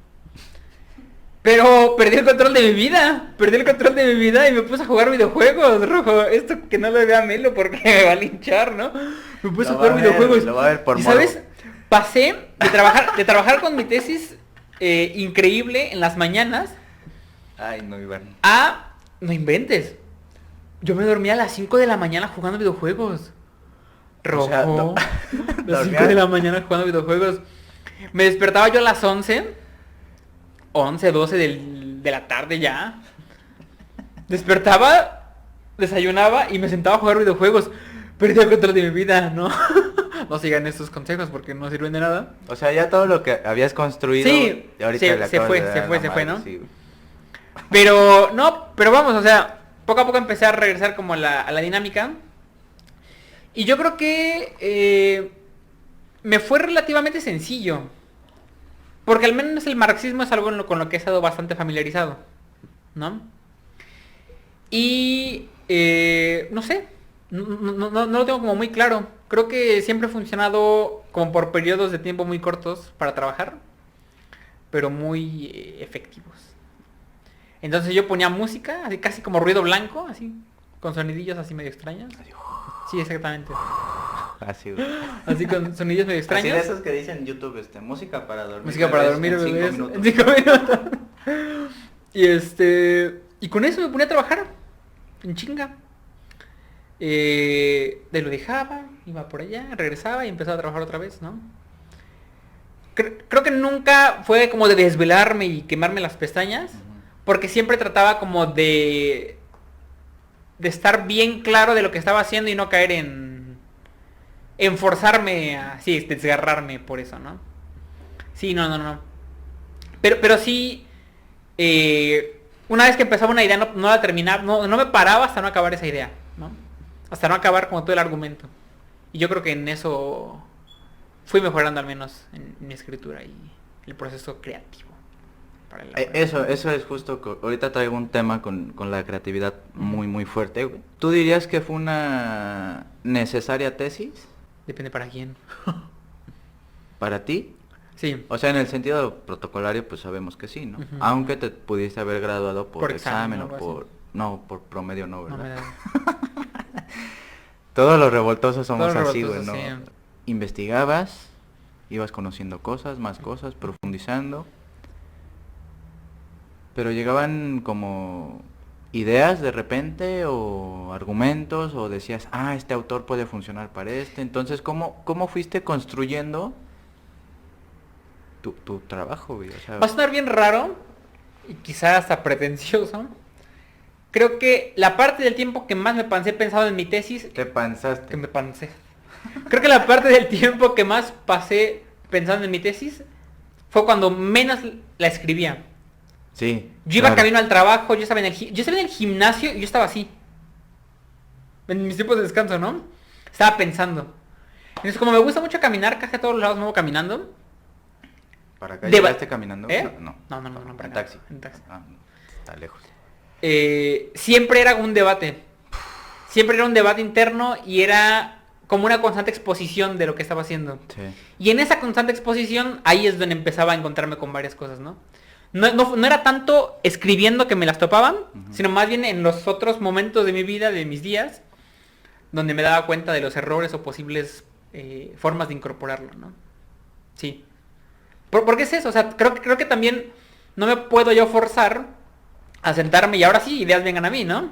Pero perdí el control de mi vida. Perdí el control de mi vida y me puse a jugar videojuegos, Rojo. Esto que no lo vea a Melo porque me va a linchar, ¿no? Me puse Lo a jugar va a ver, videojuegos. lo va a ver por y morbo. sabes, pasé de trabajar con mi tesis increíble en las mañanas Ay, no, Iván. a... No inventes. Yo me dormía a las 5 de la mañana jugando videojuegos. Rojo. O sea, las 5 dormía- de la mañana jugando videojuegos. Me despertaba yo a las 11, 12 de la tarde ya. Despertaba, desayunaba y me sentaba a jugar videojuegos. Perdí el control de mi vida, ¿no? No sigan estos consejos porque no sirven de nada. O sea, ya todo lo que habías construido. Sí, ahorita se le acabas fue, de dar se la fue, madre, ¿no? sí, güey. Pero vamos, o sea, poco a poco empecé a regresar como a la dinámica. Y yo creo que me fue relativamente sencillo. Porque al menos el marxismo es algo con lo que he estado bastante familiarizado, ¿no? Y no sé, no lo tengo como muy claro. Creo que siempre he funcionado como por periodos de tiempo muy cortos para trabajar, pero muy efectivos. Entonces yo ponía música, así casi como ruido blanco, así, con sonidillos así medio extraños. Sí, exactamente. Así, güey. Así con sonidillos medio Así de extraños. esos que dicen en YouTube, música para dormir. Música para bebés dormir, en 5 bebés, minutos. en 5 minutos. Y con eso me ponía a trabajar, en chinga. Lo dejaba, iba por allá, regresaba y empezaba a trabajar otra vez, ¿no? Creo que nunca fue como de desvelarme y quemarme las pestañas, porque siempre trataba como de estar bien claro de lo que estaba haciendo y no caer en forzarme a, sí, desgarrarme por eso, ¿no? Sí, no. Pero sí, una vez que empezaba una idea no la terminaba, no me paraba hasta no acabar esa idea, ¿no? Hasta no acabar como todo el argumento. Y yo creo que en eso fui mejorando al menos en mi escritura y el proceso creativo. Para Eso es justo, ahorita traigo un tema con la creatividad muy fuerte, güey. ¿Tú dirías que fue una necesaria tesis Depende para quién. para ti? Sí. O sea, en el sentido protocolario, pues sabemos que sí, ¿no? Ujú. Aunque te pudiste haber graduado por examen o algo así. por... No, por promedio no, No me ¿verdad? da. Todos los revoltosos somos Todos los así, güey, ¿no? revoltosos, sí. Investigabas, ibas conociendo cosas, más cosas, profundizando. Pero llegaban como ideas de repente o argumentos o decías, ah, este autor puede funcionar para este. Entonces, ¿cómo fuiste construyendo tu trabajo, güey? O sea, Va a sonar bien raro y quizás hasta pretencioso. Creo que la parte del tiempo que más me pasé pensando en mi tesis, te panzaste. que me pansé. Creo que la parte del tiempo que más pasé pensando en mi tesis fue cuando menos la escribía. Sí. Yo iba claro. camino al trabajo, yo estaba en el gimnasio y yo estaba así. En mis tiempos de descanso, ¿no? Estaba pensando. Entonces, como me gusta mucho caminar, casi a todos los lados me voy caminando. ¿Para acá Deba- llegaste caminando? ¿Eh? No. No, para En nada. taxi. En taxi. Ah, está lejos. Siempre era un debate. Siempre era un debate interno y era como una constante exposición de lo que estaba haciendo. Sí. Y en esa constante exposición, ahí es donde empezaba a encontrarme con varias cosas, ¿no? No era tanto escribiendo que me las topaban, sino más bien en los otros momentos de mi vida, de mis días, donde me daba cuenta de los errores o posibles formas de incorporarlo, ¿no? Sí. ¿Por qué es eso? O sea, creo que también no me puedo yo forzar a sentarme y ahora sí, ideas vengan a mí, ¿no?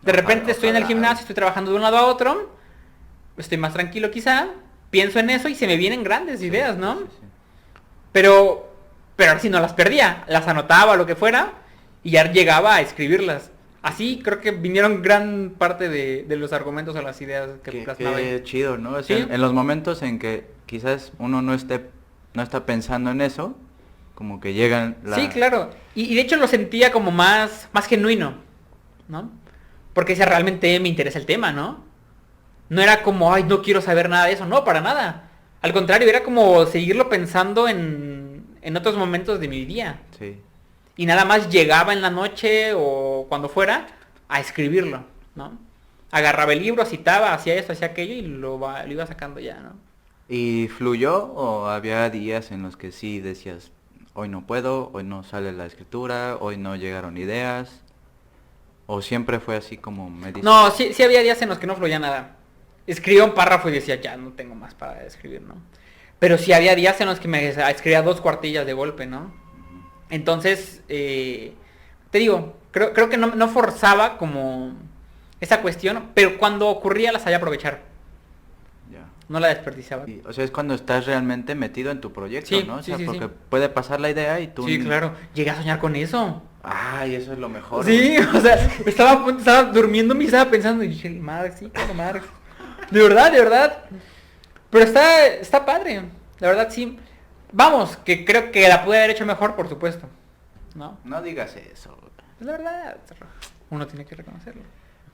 De repente estoy en el gimnasio, estoy trabajando de un lado a otro, estoy más tranquilo quizá, pienso en eso y se me vienen grandes ideas, ¿no? Sí. Pero ahora sí no las perdía, las anotaba o lo que fuera y ya llegaba a escribirlas. Así creo que vinieron gran parte de los argumentos o las ideas que plasmaba ahí. Qué chido, ¿no? O sea, Sí. en los momentos en que quizás uno no está pensando en eso, como que llegan Sí, claro. Y de hecho lo sentía como más genuino, ¿no? Porque ese realmente me interesa el tema, ¿no? No era como, ay, no quiero saber nada de eso, no, para nada. Al contrario, era como seguirlo pensando en otros momentos de mi día. Sí. Y nada más llegaba en la noche o cuando fuera a escribirlo, ¿no? Agarraba el libro, citaba, hacía eso, hacía aquello y lo iba sacando ya, ¿no? ¿Y fluyó o había días en los que sí decías, hoy no puedo, hoy no sale la escritura, hoy no llegaron ideas? ¿O siempre fue así como me dices? No, sí había días en los que no fluía nada. Escribía un párrafo y decía, ya no tengo más para escribir, ¿no? Pero sí había días en los que me escribía 2 cuartillas de golpe, ¿no? Entonces, te digo, creo que no forzaba como esa cuestión, pero cuando ocurría la sabía aprovechar. Ya. No la desperdiciaba. Y, o sea, es cuando estás realmente metido en tu proyecto, Sí, ¿no? O sí, sea, sí, porque sí. puede pasar la idea y tú... Sí, claro. Llegué a soñar con eso. Ay, eso es lo mejor. Sí, güey. o sea, estaba durmiéndome y estaba pensando y dije, madre, sí, claro, madre. De verdad. Pero está padre. La verdad, sí. Vamos, que creo que la pude haber hecho mejor, por supuesto. ¿No? No digas eso. güey. Es la verdad. Uno tiene que reconocerlo.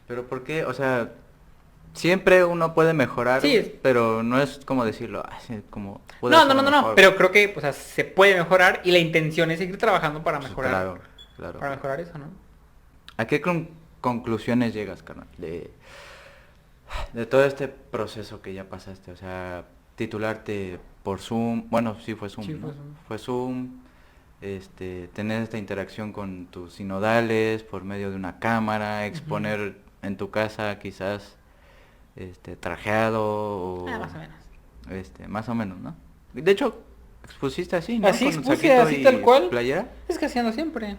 Pero ¿por qué? O sea, siempre uno puede mejorar, Sí. pero no es como decirlo, así como... pude No, hacerlo mejor. pero creo que, o sea, se puede mejorar y la intención es seguir trabajando para Pues mejorar. claro. Para mejorar eso, ¿no? ¿A qué conclusiones llegas, carnal? De todo este proceso que ya pasaste, o sea, titularte por Zoom, bueno, sí fue Zoom, Sí, ¿no? fue Zoom. Fue Zoom, tener esta interacción con tus sinodales por medio de una cámara, exponer en tu casa quizás, trajeado o... Más o menos. Más o menos, ¿no? De hecho, expusiste así, ¿no? Así Con expuse, saquito así y tal cual. playera. Es que haciendo siempre.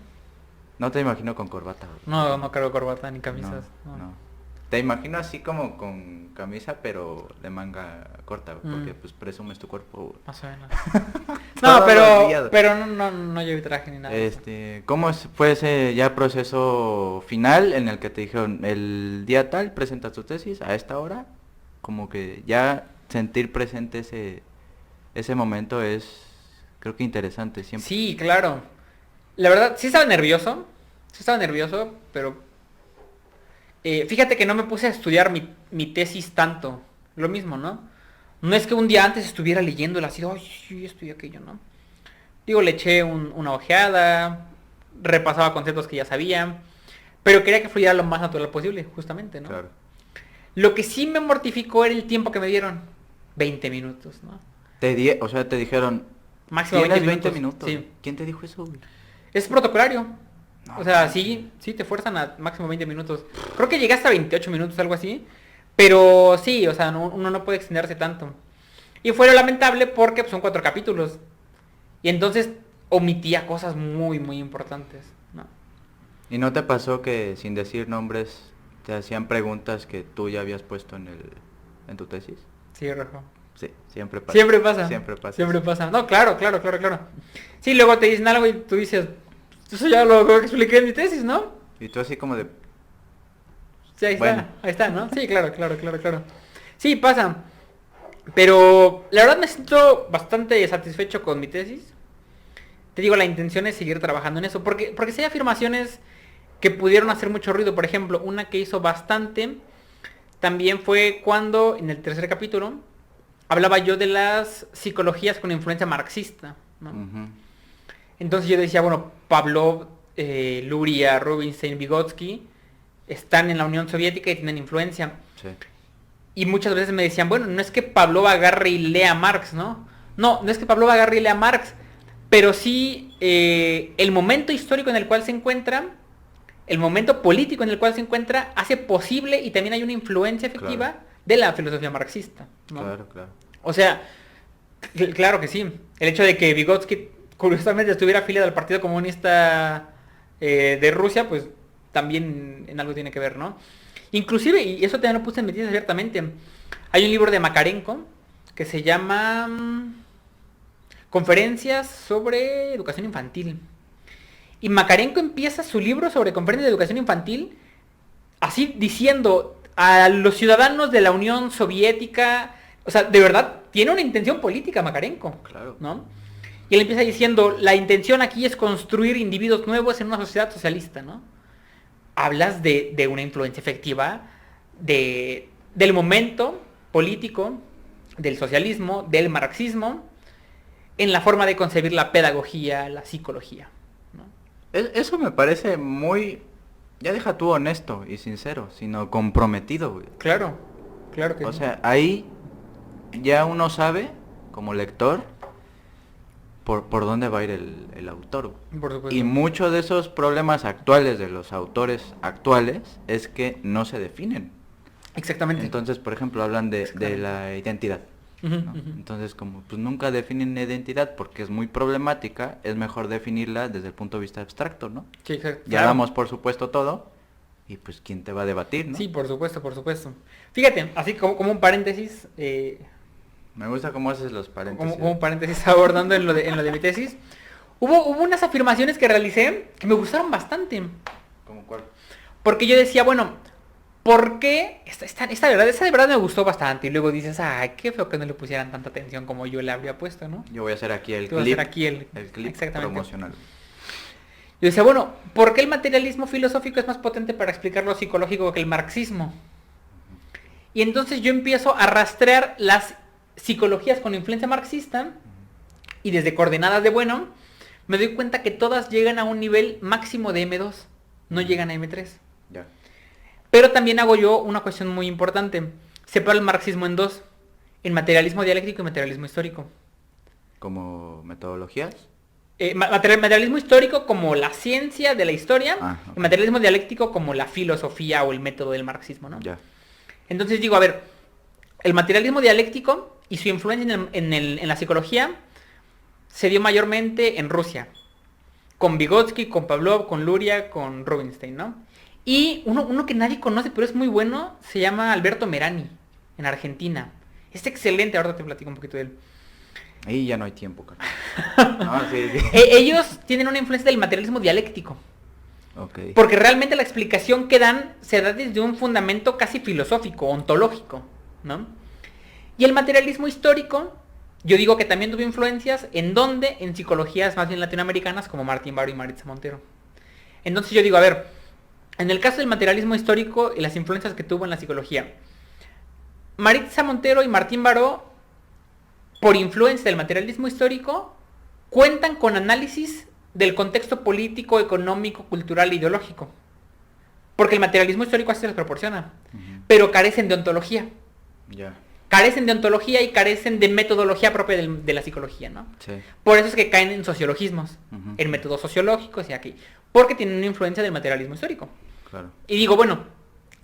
No te imagino con corbata. güey. No cargo corbata ni camisas. No. te imagino así como con camisa, pero de manga corta, güey, porque pues presumes tu cuerpo, güey. Más o menos. Todos No, los días. pero no llevé traje ni nada. de eso. ¿Cómo fue ese ya proceso final en el que te dijeron el día tal presentas tu tesis a esta hora? Como que ya sentir presente ese momento es, creo que interesante siempre. Sí, claro. La verdad, sí estaba nervioso, pero fíjate que no me puse a estudiar mi tesis tanto. Lo mismo, ¿no? No es que un día antes estuviera leyéndola así, ay, sí, esto y aquello, ¿no? Digo, le eché una ojeada, repasaba conceptos que ya sabía, pero quería que fluyera lo más natural posible, justamente, ¿no? Claro. Lo que sí me mortificó era el tiempo que me dieron. 20 minutos, ¿no? O sea, te dijeron, Máximo tienes 20 20 minutos. Sí. ¿Quién te dijo eso, güey? Es protocolario. No, O sea, no. sí te fuerzan a máximo 20 minutos. Creo que llegué hasta 28 minutos, algo así. Pero sí, o sea, uno no puede extenderse tanto. Y fue lo lamentable porque pues, son 4 capítulos. Y entonces omitía cosas muy, muy importantes, ¿no? ¿Y no te pasó que sin decir nombres te hacían preguntas que tú ya habías puesto en tu tesis? Sí, Rojo. Sí, siempre pasa. Siempre pasa. Siempre pasa. Siempre pasa. No, claro. Sí, luego te dicen algo y tú dices, eso ya lo expliqué en mi tesis, ¿no? Y tú así como de, Sí, Bueno. ahí está, ¿no? Sí, claro. Sí, pasa. Pero la verdad me siento bastante satisfecho con mi tesis. Te digo, la intención es seguir trabajando en eso. Porque sí hay afirmaciones que pudieron hacer mucho ruido. Por ejemplo, una que hizo bastante también fue cuando, en el 3er capítulo, hablaba yo de las psicologías con influencia marxista, ¿no? ujú, Entonces yo decía, bueno, Pavlov, Luria, Rubinstein, Vygotsky están en la Unión Soviética y tienen influencia. sí, Y muchas veces me decían, bueno, no es que Pavlov agarre y lea Marx, ¿no? No es que Pavlov agarre y lea Marx, pero sí el momento histórico en el cual se encuentra, el momento político en el cual se encuentra, hace posible y también hay una influencia efectiva Claro. de la filosofía marxista, ¿no? claro. O sea, claro que sí. El hecho de que Vygotsky curiosamente estuviera afiliado al Partido Comunista de Rusia, pues también en algo tiene que ver, ¿no? Inclusive, y eso también lo puse en mi tesis abiertamente, hay un libro de Makarenko que se llama Conferencias sobre Educación Infantil. Y Makarenko empieza su libro sobre conferencias de educación infantil así diciendo a los ciudadanos de la Unión Soviética, o sea, de verdad, tiene una intención política Makarenko, Claro. ¿no? Y él empieza diciendo, la intención aquí es construir individuos nuevos en una sociedad socialista, ¿no? Hablas de una influencia efectiva del momento político, del socialismo, del marxismo, en la forma de concebir la pedagogía, la psicología, ¿no? Eso me parece muy, ya deja tú honesto y sincero, sino comprometido, güey. Claro que O sí. sea, ahí ya uno sabe, como lector, por dónde va a ir el autor, güey. Por supuesto. Y muchos de esos problemas actuales de los autores actuales es que no se definen. Exactamente. Entonces, por ejemplo, hablan de Exactamente. la identidad, Ujú, ¿no? ujú. Entonces, como pues nunca definen la identidad porque es muy problemática, es mejor definirla desde el punto de vista abstracto, ¿no? Sí, exacto. Ya Claro. damos por supuesto todo y pues quién te va a debatir, ¿no? Sí, por supuesto. Fíjate, así como un paréntesis, Me gusta cómo haces los paréntesis. como un paréntesis abordando en lo de mi tesis, hubo unas afirmaciones que realicé que me gustaron bastante. ¿Cómo cuál? Porque yo decía, bueno, ¿por qué? Esta de verdad me gustó bastante. Y luego dices, ay, qué feo que no le pusieran tanta atención como yo le habría puesto, ¿no? Yo voy a hacer aquí el Tú vas a clip. hacer aquí el clip exactamente. promocional. Yo decía, bueno, ¿por qué el materialismo filosófico es más potente para explicar lo psicológico que el marxismo? Y entonces yo empiezo a rastrear las psicologías con influencia marxista y desde coordenadas de bueno, me doy cuenta que todas llegan a un nivel máximo de M2, no llegan a M3. Ya. Pero también hago yo una cuestión muy importante. Separo el marxismo en dos, en materialismo dialéctico y materialismo histórico. Como metodologías. Materialismo histórico como la ciencia de la historia Ok. y materialismo dialéctico como la filosofía o el método del marxismo, ¿no? Ya. Entonces digo, a ver, el materialismo dialéctico y su influencia en la psicología se dio mayormente en Rusia, con Vygotsky, con Pavlov, con Luria, con Rubinstein, ¿no? Y uno que nadie conoce, pero es muy bueno, se llama Alberto Merani, en Argentina. Es excelente, ahora te platico un poquito de él. Ahí ya no hay tiempo, carnal. No, sí. Ellos tienen una influencia del materialismo dialéctico. Ok. Porque realmente la explicación que dan se da desde un fundamento casi filosófico, ontológico, ¿no? Y el materialismo histórico, yo digo que también tuvo influencias, ¿en dónde? En psicologías más bien latinoamericanas como Martín Baró y Maritza Montero. Entonces yo digo, a ver, en el caso del materialismo histórico y las influencias que tuvo en la psicología, Maritza Montero y Martín Baró, por influencia del materialismo histórico, cuentan con análisis del contexto político, económico, cultural e ideológico. Porque el materialismo histórico así se les proporciona. Pero carecen de ontología. Ya. Carecen de ontología y carecen de metodología propia de la psicología, ¿no? Sí. Por eso es que caen en sociologismos, Ujú. en métodos sociológicos y aquí. Porque tienen una influencia del materialismo histórico. Claro. Y digo, bueno,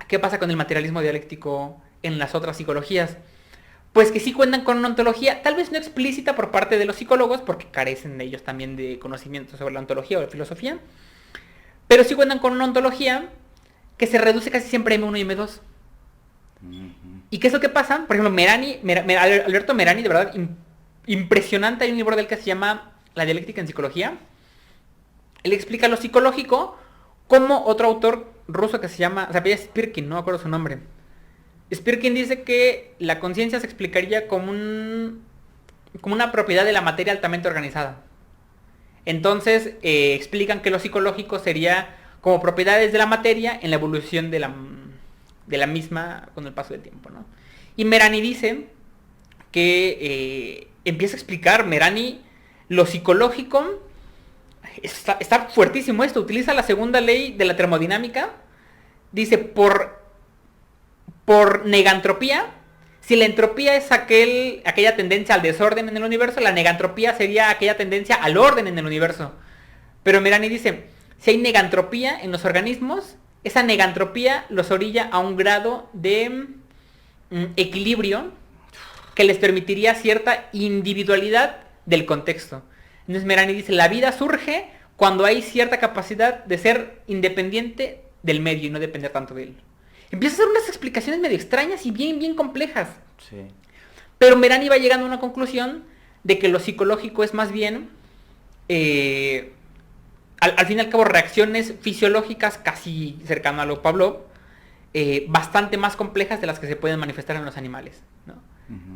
¿qué pasa con el materialismo dialéctico en las otras psicologías? Pues que sí cuentan con una ontología, tal vez no explícita por parte de los psicólogos, porque carecen de ellos también de conocimiento sobre la ontología o la filosofía, pero sí cuentan con una ontología que se reduce casi siempre a M1 y M2. ¿Y qué es lo que pasa? Por ejemplo, Alberto Merani, de verdad, impresionante. Hay un libro de él que se llama La dialéctica en psicología. Él explica lo psicológico como otro autor ruso que se llama, se apellida Spirkin, no me acuerdo su nombre. Spirkin dice que la conciencia se explicaría como una propiedad de la materia altamente organizada. Entonces explican que lo psicológico sería como propiedades de la materia en la evolución de la misma con el paso del tiempo, ¿no? Y Merani dice que empieza a explicar, Merani, lo psicológico, está fuertísimo esto, utiliza la segunda ley de la termodinámica, dice, por negantropía, si la entropía es aquella tendencia al desorden en el universo, la negantropía sería aquella tendencia al orden en el universo. Pero Merani dice, si hay negantropía en los organismos, esa negantropía los orilla a un grado de equilibrio que les permitiría cierta individualidad del contexto. Entonces Merani dice, la vida surge cuando hay cierta capacidad de ser independiente del medio y no depender tanto de él. Empieza a hacer unas explicaciones medio extrañas y bien, bien complejas. Sí. Pero Merani va llegando a una conclusión de que lo psicológico es más bien, al fin y al cabo, reacciones fisiológicas casi cercano a lo Pavlov, bastante más complejas de las que se pueden manifestar en los animales, ¿no?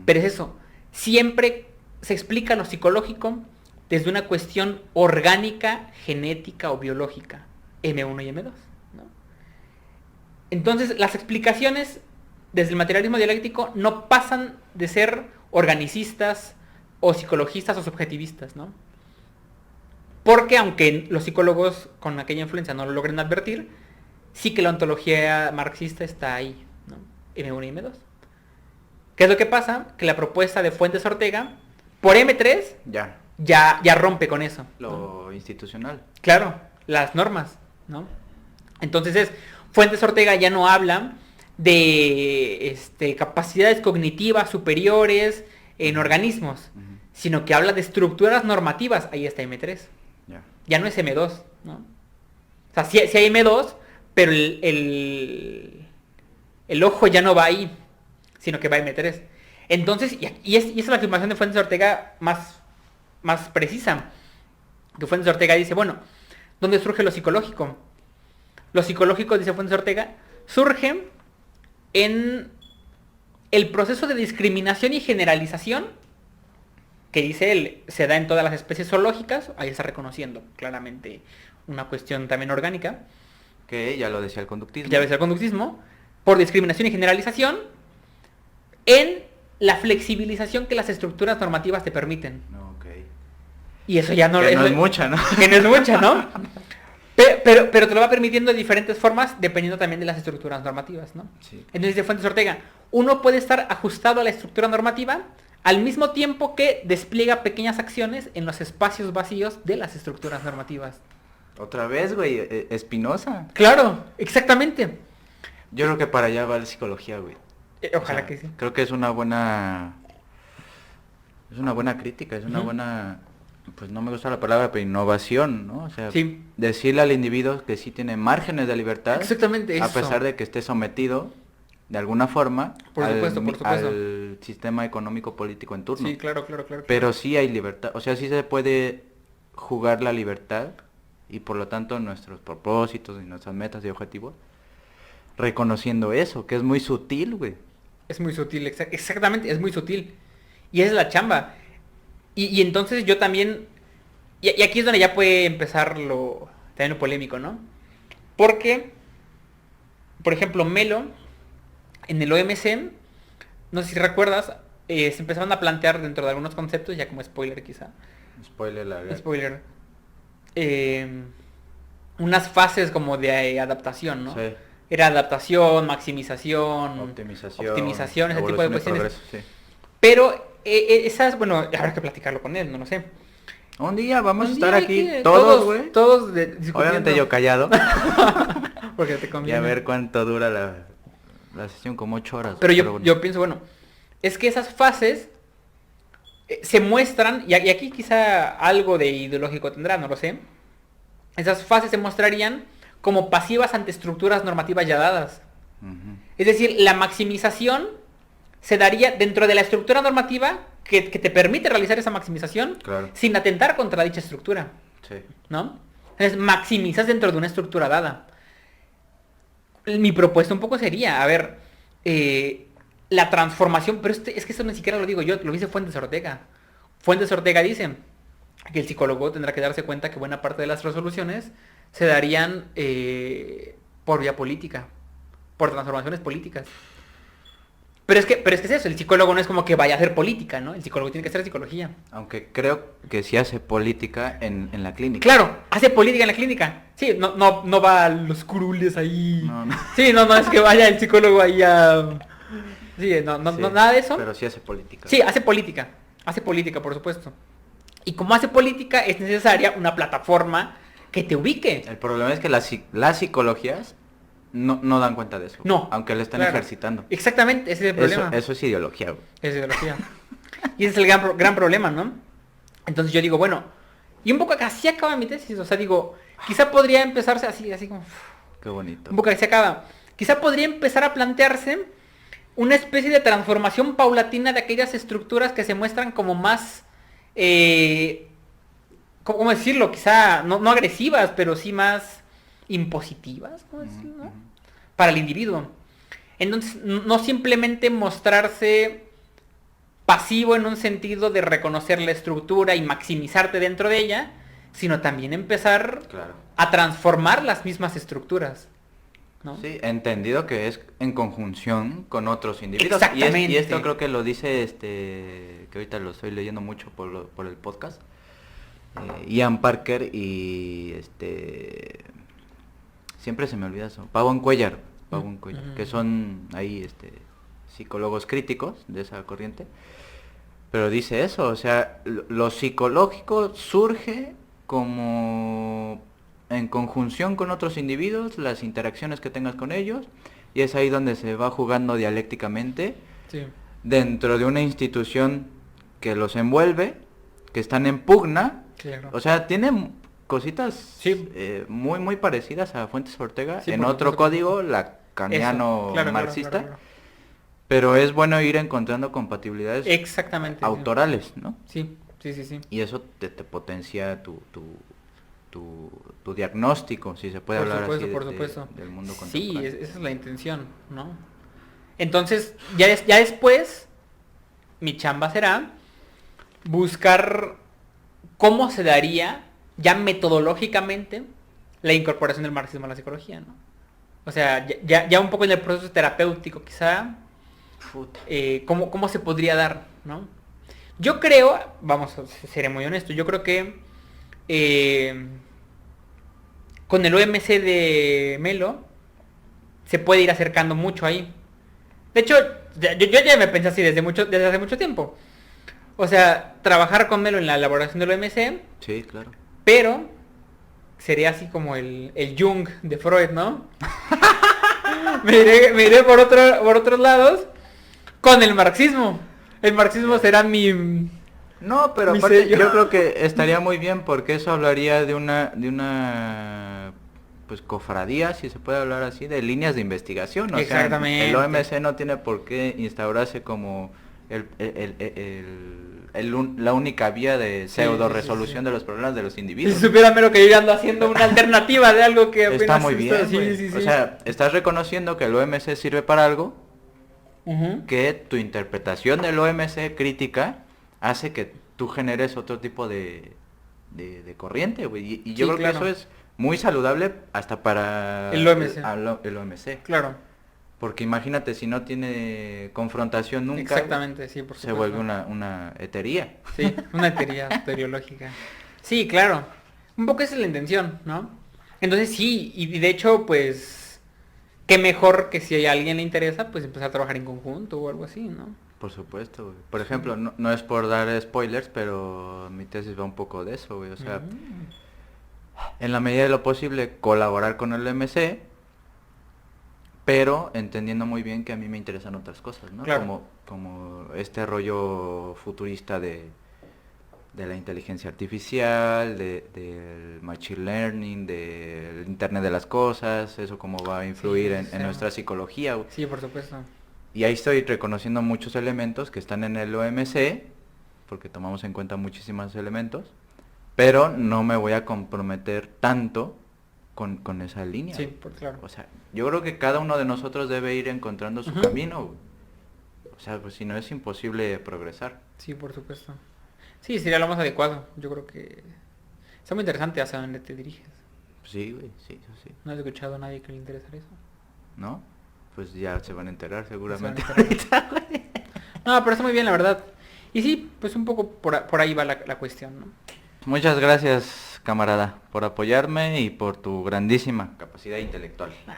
Pero es eso, siempre se explica lo psicológico desde una cuestión orgánica, genética o biológica, M1 y M2, ¿no? Entonces, las explicaciones desde el materialismo dialéctico no pasan de ser organicistas o psicologistas o subjetivistas, ¿no? Porque aunque los psicólogos con aquella influencia no lo logren advertir, sí que la ontología marxista está ahí, ¿no? M1 y M2. ¿Qué es lo que pasa? Que la propuesta de Fuentes Ortega, por M3, ya rompe con eso, Lo ¿no? institucional. Claro, las normas, ¿no? Entonces, Fuentes Ortega ya no habla de capacidades cognitivas superiores en organismos, sino que habla de estructuras normativas. Ahí está M3. Ya no es M2, ¿no? O sea, sí hay M2, pero el ojo ya no va ahí, sino que va a M3. Entonces, y esa es la afirmación de Fuentes Ortega más precisa. Que Fuentes Ortega dice, bueno, ¿dónde surge lo psicológico? Lo psicológico, dice Fuentes Ortega, surge en el proceso de discriminación y generalización, que dice él, se da en todas las especies zoológicas, ahí está reconociendo claramente una cuestión también orgánica. Que ya lo decía el conductismo. Ya lo decía el conductismo, por discriminación y generalización, en la flexibilización que las estructuras normativas te permiten. Okay. Y eso ya no, que no es mucha, ¿no? Que no es mucha, ¿no? Pero te lo va permitiendo de diferentes formas, dependiendo también de las estructuras normativas, ¿no? Sí. Entonces, de Fuentes Ortega, uno puede estar ajustado a la estructura normativa al mismo tiempo que despliega pequeñas acciones en los espacios vacíos de las estructuras normativas. Otra vez, güey, Spinoza. Claro, exactamente. Yo creo que para allá va la psicología, güey. Ojalá que sí. Creo que es una buena crítica, es una buena pues no me gusta la palabra, pero innovación, ¿no? O sea, Sí. decirle al individuo que sí tiene márgenes de libertad, Exactamente a eso. pesar de que esté sometido de alguna forma Por supuesto. al sistema económico político en turno. Sí, claro. Pero sí hay libertad, o sea, sí se puede jugar la libertad y por lo tanto nuestros propósitos y nuestras metas y objetivos, reconociendo eso, que es muy sutil, güey. Es muy sutil, exactamente, es muy sutil. Y esa es la chamba. Y entonces yo también... Y aquí es donde ya puede empezar también lo polémico, ¿no? Porque, por ejemplo, Melo, en el OMC, no sé si recuerdas, se empezaron a plantear dentro de algunos conceptos, ya como spoiler quizá. Spoiler la Spoiler. Unas fases como de adaptación, ¿no? Sí. Era adaptación, maximización, Optimización, ese tipo de evolución y cuestiones. progreso, sí. Pero esas, bueno, habrá que platicarlo con él, no lo sé. Un día vamos a Un estar día aquí que todos, güey. Todos discutiendo. Obviamente yo callado. Porque te Y conviene. a ver cuánto dura la sesión, como 8 horas. Pero bueno. yo pienso, bueno, es que esas fases se muestran, y aquí quizá algo de ideológico tendrá, no lo sé. Esas fases se mostrarían como pasivas ante estructuras normativas ya dadas. Ujú. Es decir, la maximización se daría dentro de la estructura normativa que te permite realizar esa maximización Claro. sin atentar contra dicha estructura, Sí. ¿no? Entonces maximizas dentro de una estructura dada. Mi propuesta un poco sería, a ver, la transformación, pero es que esto ni siquiera lo digo yo, lo dice Fuentes Ortega. Fuentes Ortega dice que el psicólogo tendrá que darse cuenta que buena parte de las resoluciones se darían por vía política, por transformaciones políticas. Pero es que es eso, el psicólogo no es como que vaya a hacer política, ¿no? El psicólogo tiene que hacer psicología. Aunque creo que sí hace política en la clínica. Claro, hace política en la clínica. Sí, no va a los curules ahí. No. Sí, no es que vaya el psicólogo ahí a... Sí, Sí, no, nada de eso. Pero sí hace política. Sí, hace política, por supuesto. Y como hace política, es necesaria una plataforma que te ubique. El problema es que las psicologías no dan cuenta de eso. No. Aunque lo están Claro. ejercitando. Exactamente, ese es el problema. Eso es ideología, güey. Es ideología. Y ese es el gran problema, ¿no? Entonces yo digo, bueno, y un poco así acaba mi tesis. O sea, digo, quizá podría empezarse así como... Qué bonito. Un poco así acaba. Quizá podría empezar a plantearse una especie de transformación paulatina de aquellas estructuras que se muestran como más... ¿cómo decirlo? Quizá no agresivas, pero sí más impositivas, ¿cómo decirlo? ¿No? Para el individuo. Entonces, no simplemente mostrarse pasivo en un sentido de reconocer la estructura y maximizarte dentro de ella, sino también empezar Claro. a transformar las mismas estructuras, ¿no? Sí, entendido que es en conjunción con otros individuos. Exactamente. Y esto creo que lo dice que ahorita lo estoy leyendo mucho por el podcast. Ian Parker y siempre se me olvida eso. Pavón Cuellar, que son ahí psicólogos críticos de esa corriente. Pero dice eso, o sea, lo psicológico surge como en conjunción con otros individuos, las interacciones que tengas con ellos, y es ahí donde se va jugando dialécticamente Sí. dentro de una institución que los envuelve, que están en pugna. Claro. O sea, tiene cositas Sí. muy muy parecidas a Fuentes Ortega, Sí, en por otro supuesto. código lacaniano Eso, claro, marxista, claro. pero es bueno ir encontrando compatibilidades Exactamente. autorales, ¿no? Sí. Y eso te potencia tu diagnóstico, si se puede Por hablar supuesto, así por supuesto. del mundo Sí, contemporáneo. esa es la intención, ¿no? Entonces, ya después, mi chamba será buscar cómo se daría ya metodológicamente la incorporación del marxismo a la psicología, ¿no? O sea, ya un poco en el proceso terapéutico quizá, Puta. cómo se podría dar, ¿no? Yo creo, seré muy honesto, yo creo que con el OMC de Melo se puede ir acercando mucho ahí. De hecho, yo ya me pensé así desde hace mucho tiempo. O sea, trabajar con Melo en la elaboración del OMC, Sí, claro. pero sería así como el Jung de Freud, ¿no? me iré por otros lados con el marxismo. El marxismo será mi No, pero Mi aparte sello. yo creo que estaría muy bien porque eso hablaría de una pues cofradía, si se puede hablar así, de líneas de investigación. O sea, Exactamente. el OMC no tiene por qué instaurarse como la única vía de Sí, pseudo sí, sí, resolución sí. de los problemas de los Si individuos. supiera mero que yo ando haciendo una alternativa de algo que apenas Está muy bien, sí, güey. sí, sí. O sea, estás reconociendo que el OMC sirve para algo, Ujú. que tu interpretación del OMC crítica hace que tú generes otro tipo de corriente, güey. Y yo Sí, creo claro. que eso es muy saludable hasta para El OMC. el OMC. Claro, Porque imagínate, si no tiene confrontación nunca, exactamente, sí, por se supuesto. vuelve una hetería. Sí, una teoría teológica. Sí, claro. Un poco esa es la intención, ¿no? Entonces sí, y de hecho, pues, qué mejor que si a alguien le interesa, pues empezar a trabajar en conjunto o algo así, ¿no? Por supuesto, güey. Por ejemplo, no es por dar spoilers, pero mi tesis va un poco de eso, güey. O sea, en la medida de lo posible, colaborar con el OMC, pero entendiendo muy bien que a mí me interesan otras cosas, ¿no? Claro. Como este rollo futurista de la inteligencia artificial, del machine learning, del internet de las cosas, eso cómo va a influir Sí, en sí. nuestra psicología, güey. Sí, por supuesto. Y ahí estoy reconociendo muchos elementos que están en el OMC, porque tomamos en cuenta muchísimos elementos, pero no me voy a comprometer tanto con esa línea. Sí, güey. claro. O sea, yo creo que cada uno de nosotros debe ir encontrando su Ujú. camino, güey. O sea, pues si no es imposible progresar. Sí, por supuesto. Sí, sería lo más adecuado. Yo creo que está muy interesante hacia dónde te diriges. Sí, güey, sí, eso sí. No he escuchado a nadie que le interese eso. ¿No? Pues ya se van a enterar Se van a seguramente. enterar. No, pero está muy bien, la verdad. Y sí, pues un poco por ahí va la cuestión, ¿no? Muchas gracias, camarada, por apoyarme y por tu grandísima capacidad intelectual. Qué va.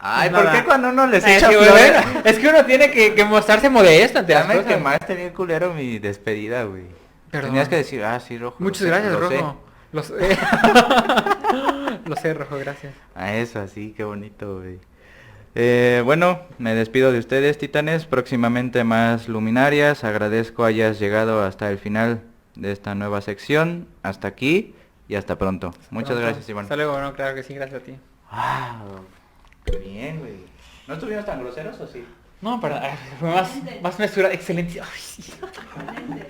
Ay, Nada. ¿por qué cuando uno les Es echa que, flores? bueno, es que uno tiene que mostrarse modesto ante Ya las me cosas. quemaste bien culero mi despedida, güey. Perdón. Tenías que decir, sí, Rojo. Muchas lo sé, gracias, lo sé. Rojo. Lo sé, Rojo, gracias. Eso, así, qué bonito, güey. Bueno, me despido de ustedes, titanes. Próximamente más luminarias. Agradezco hayas llegado hasta el final de esta nueva sección. Hasta aquí y hasta pronto. Muchas Pronto. gracias, Iván. Hasta luego, no, claro que sí, gracias a ti. Qué bien, güey. ¿No estuvimos tan groseros o sí? No, pero fue más mesura, excelente. Ay, sí. Excelente.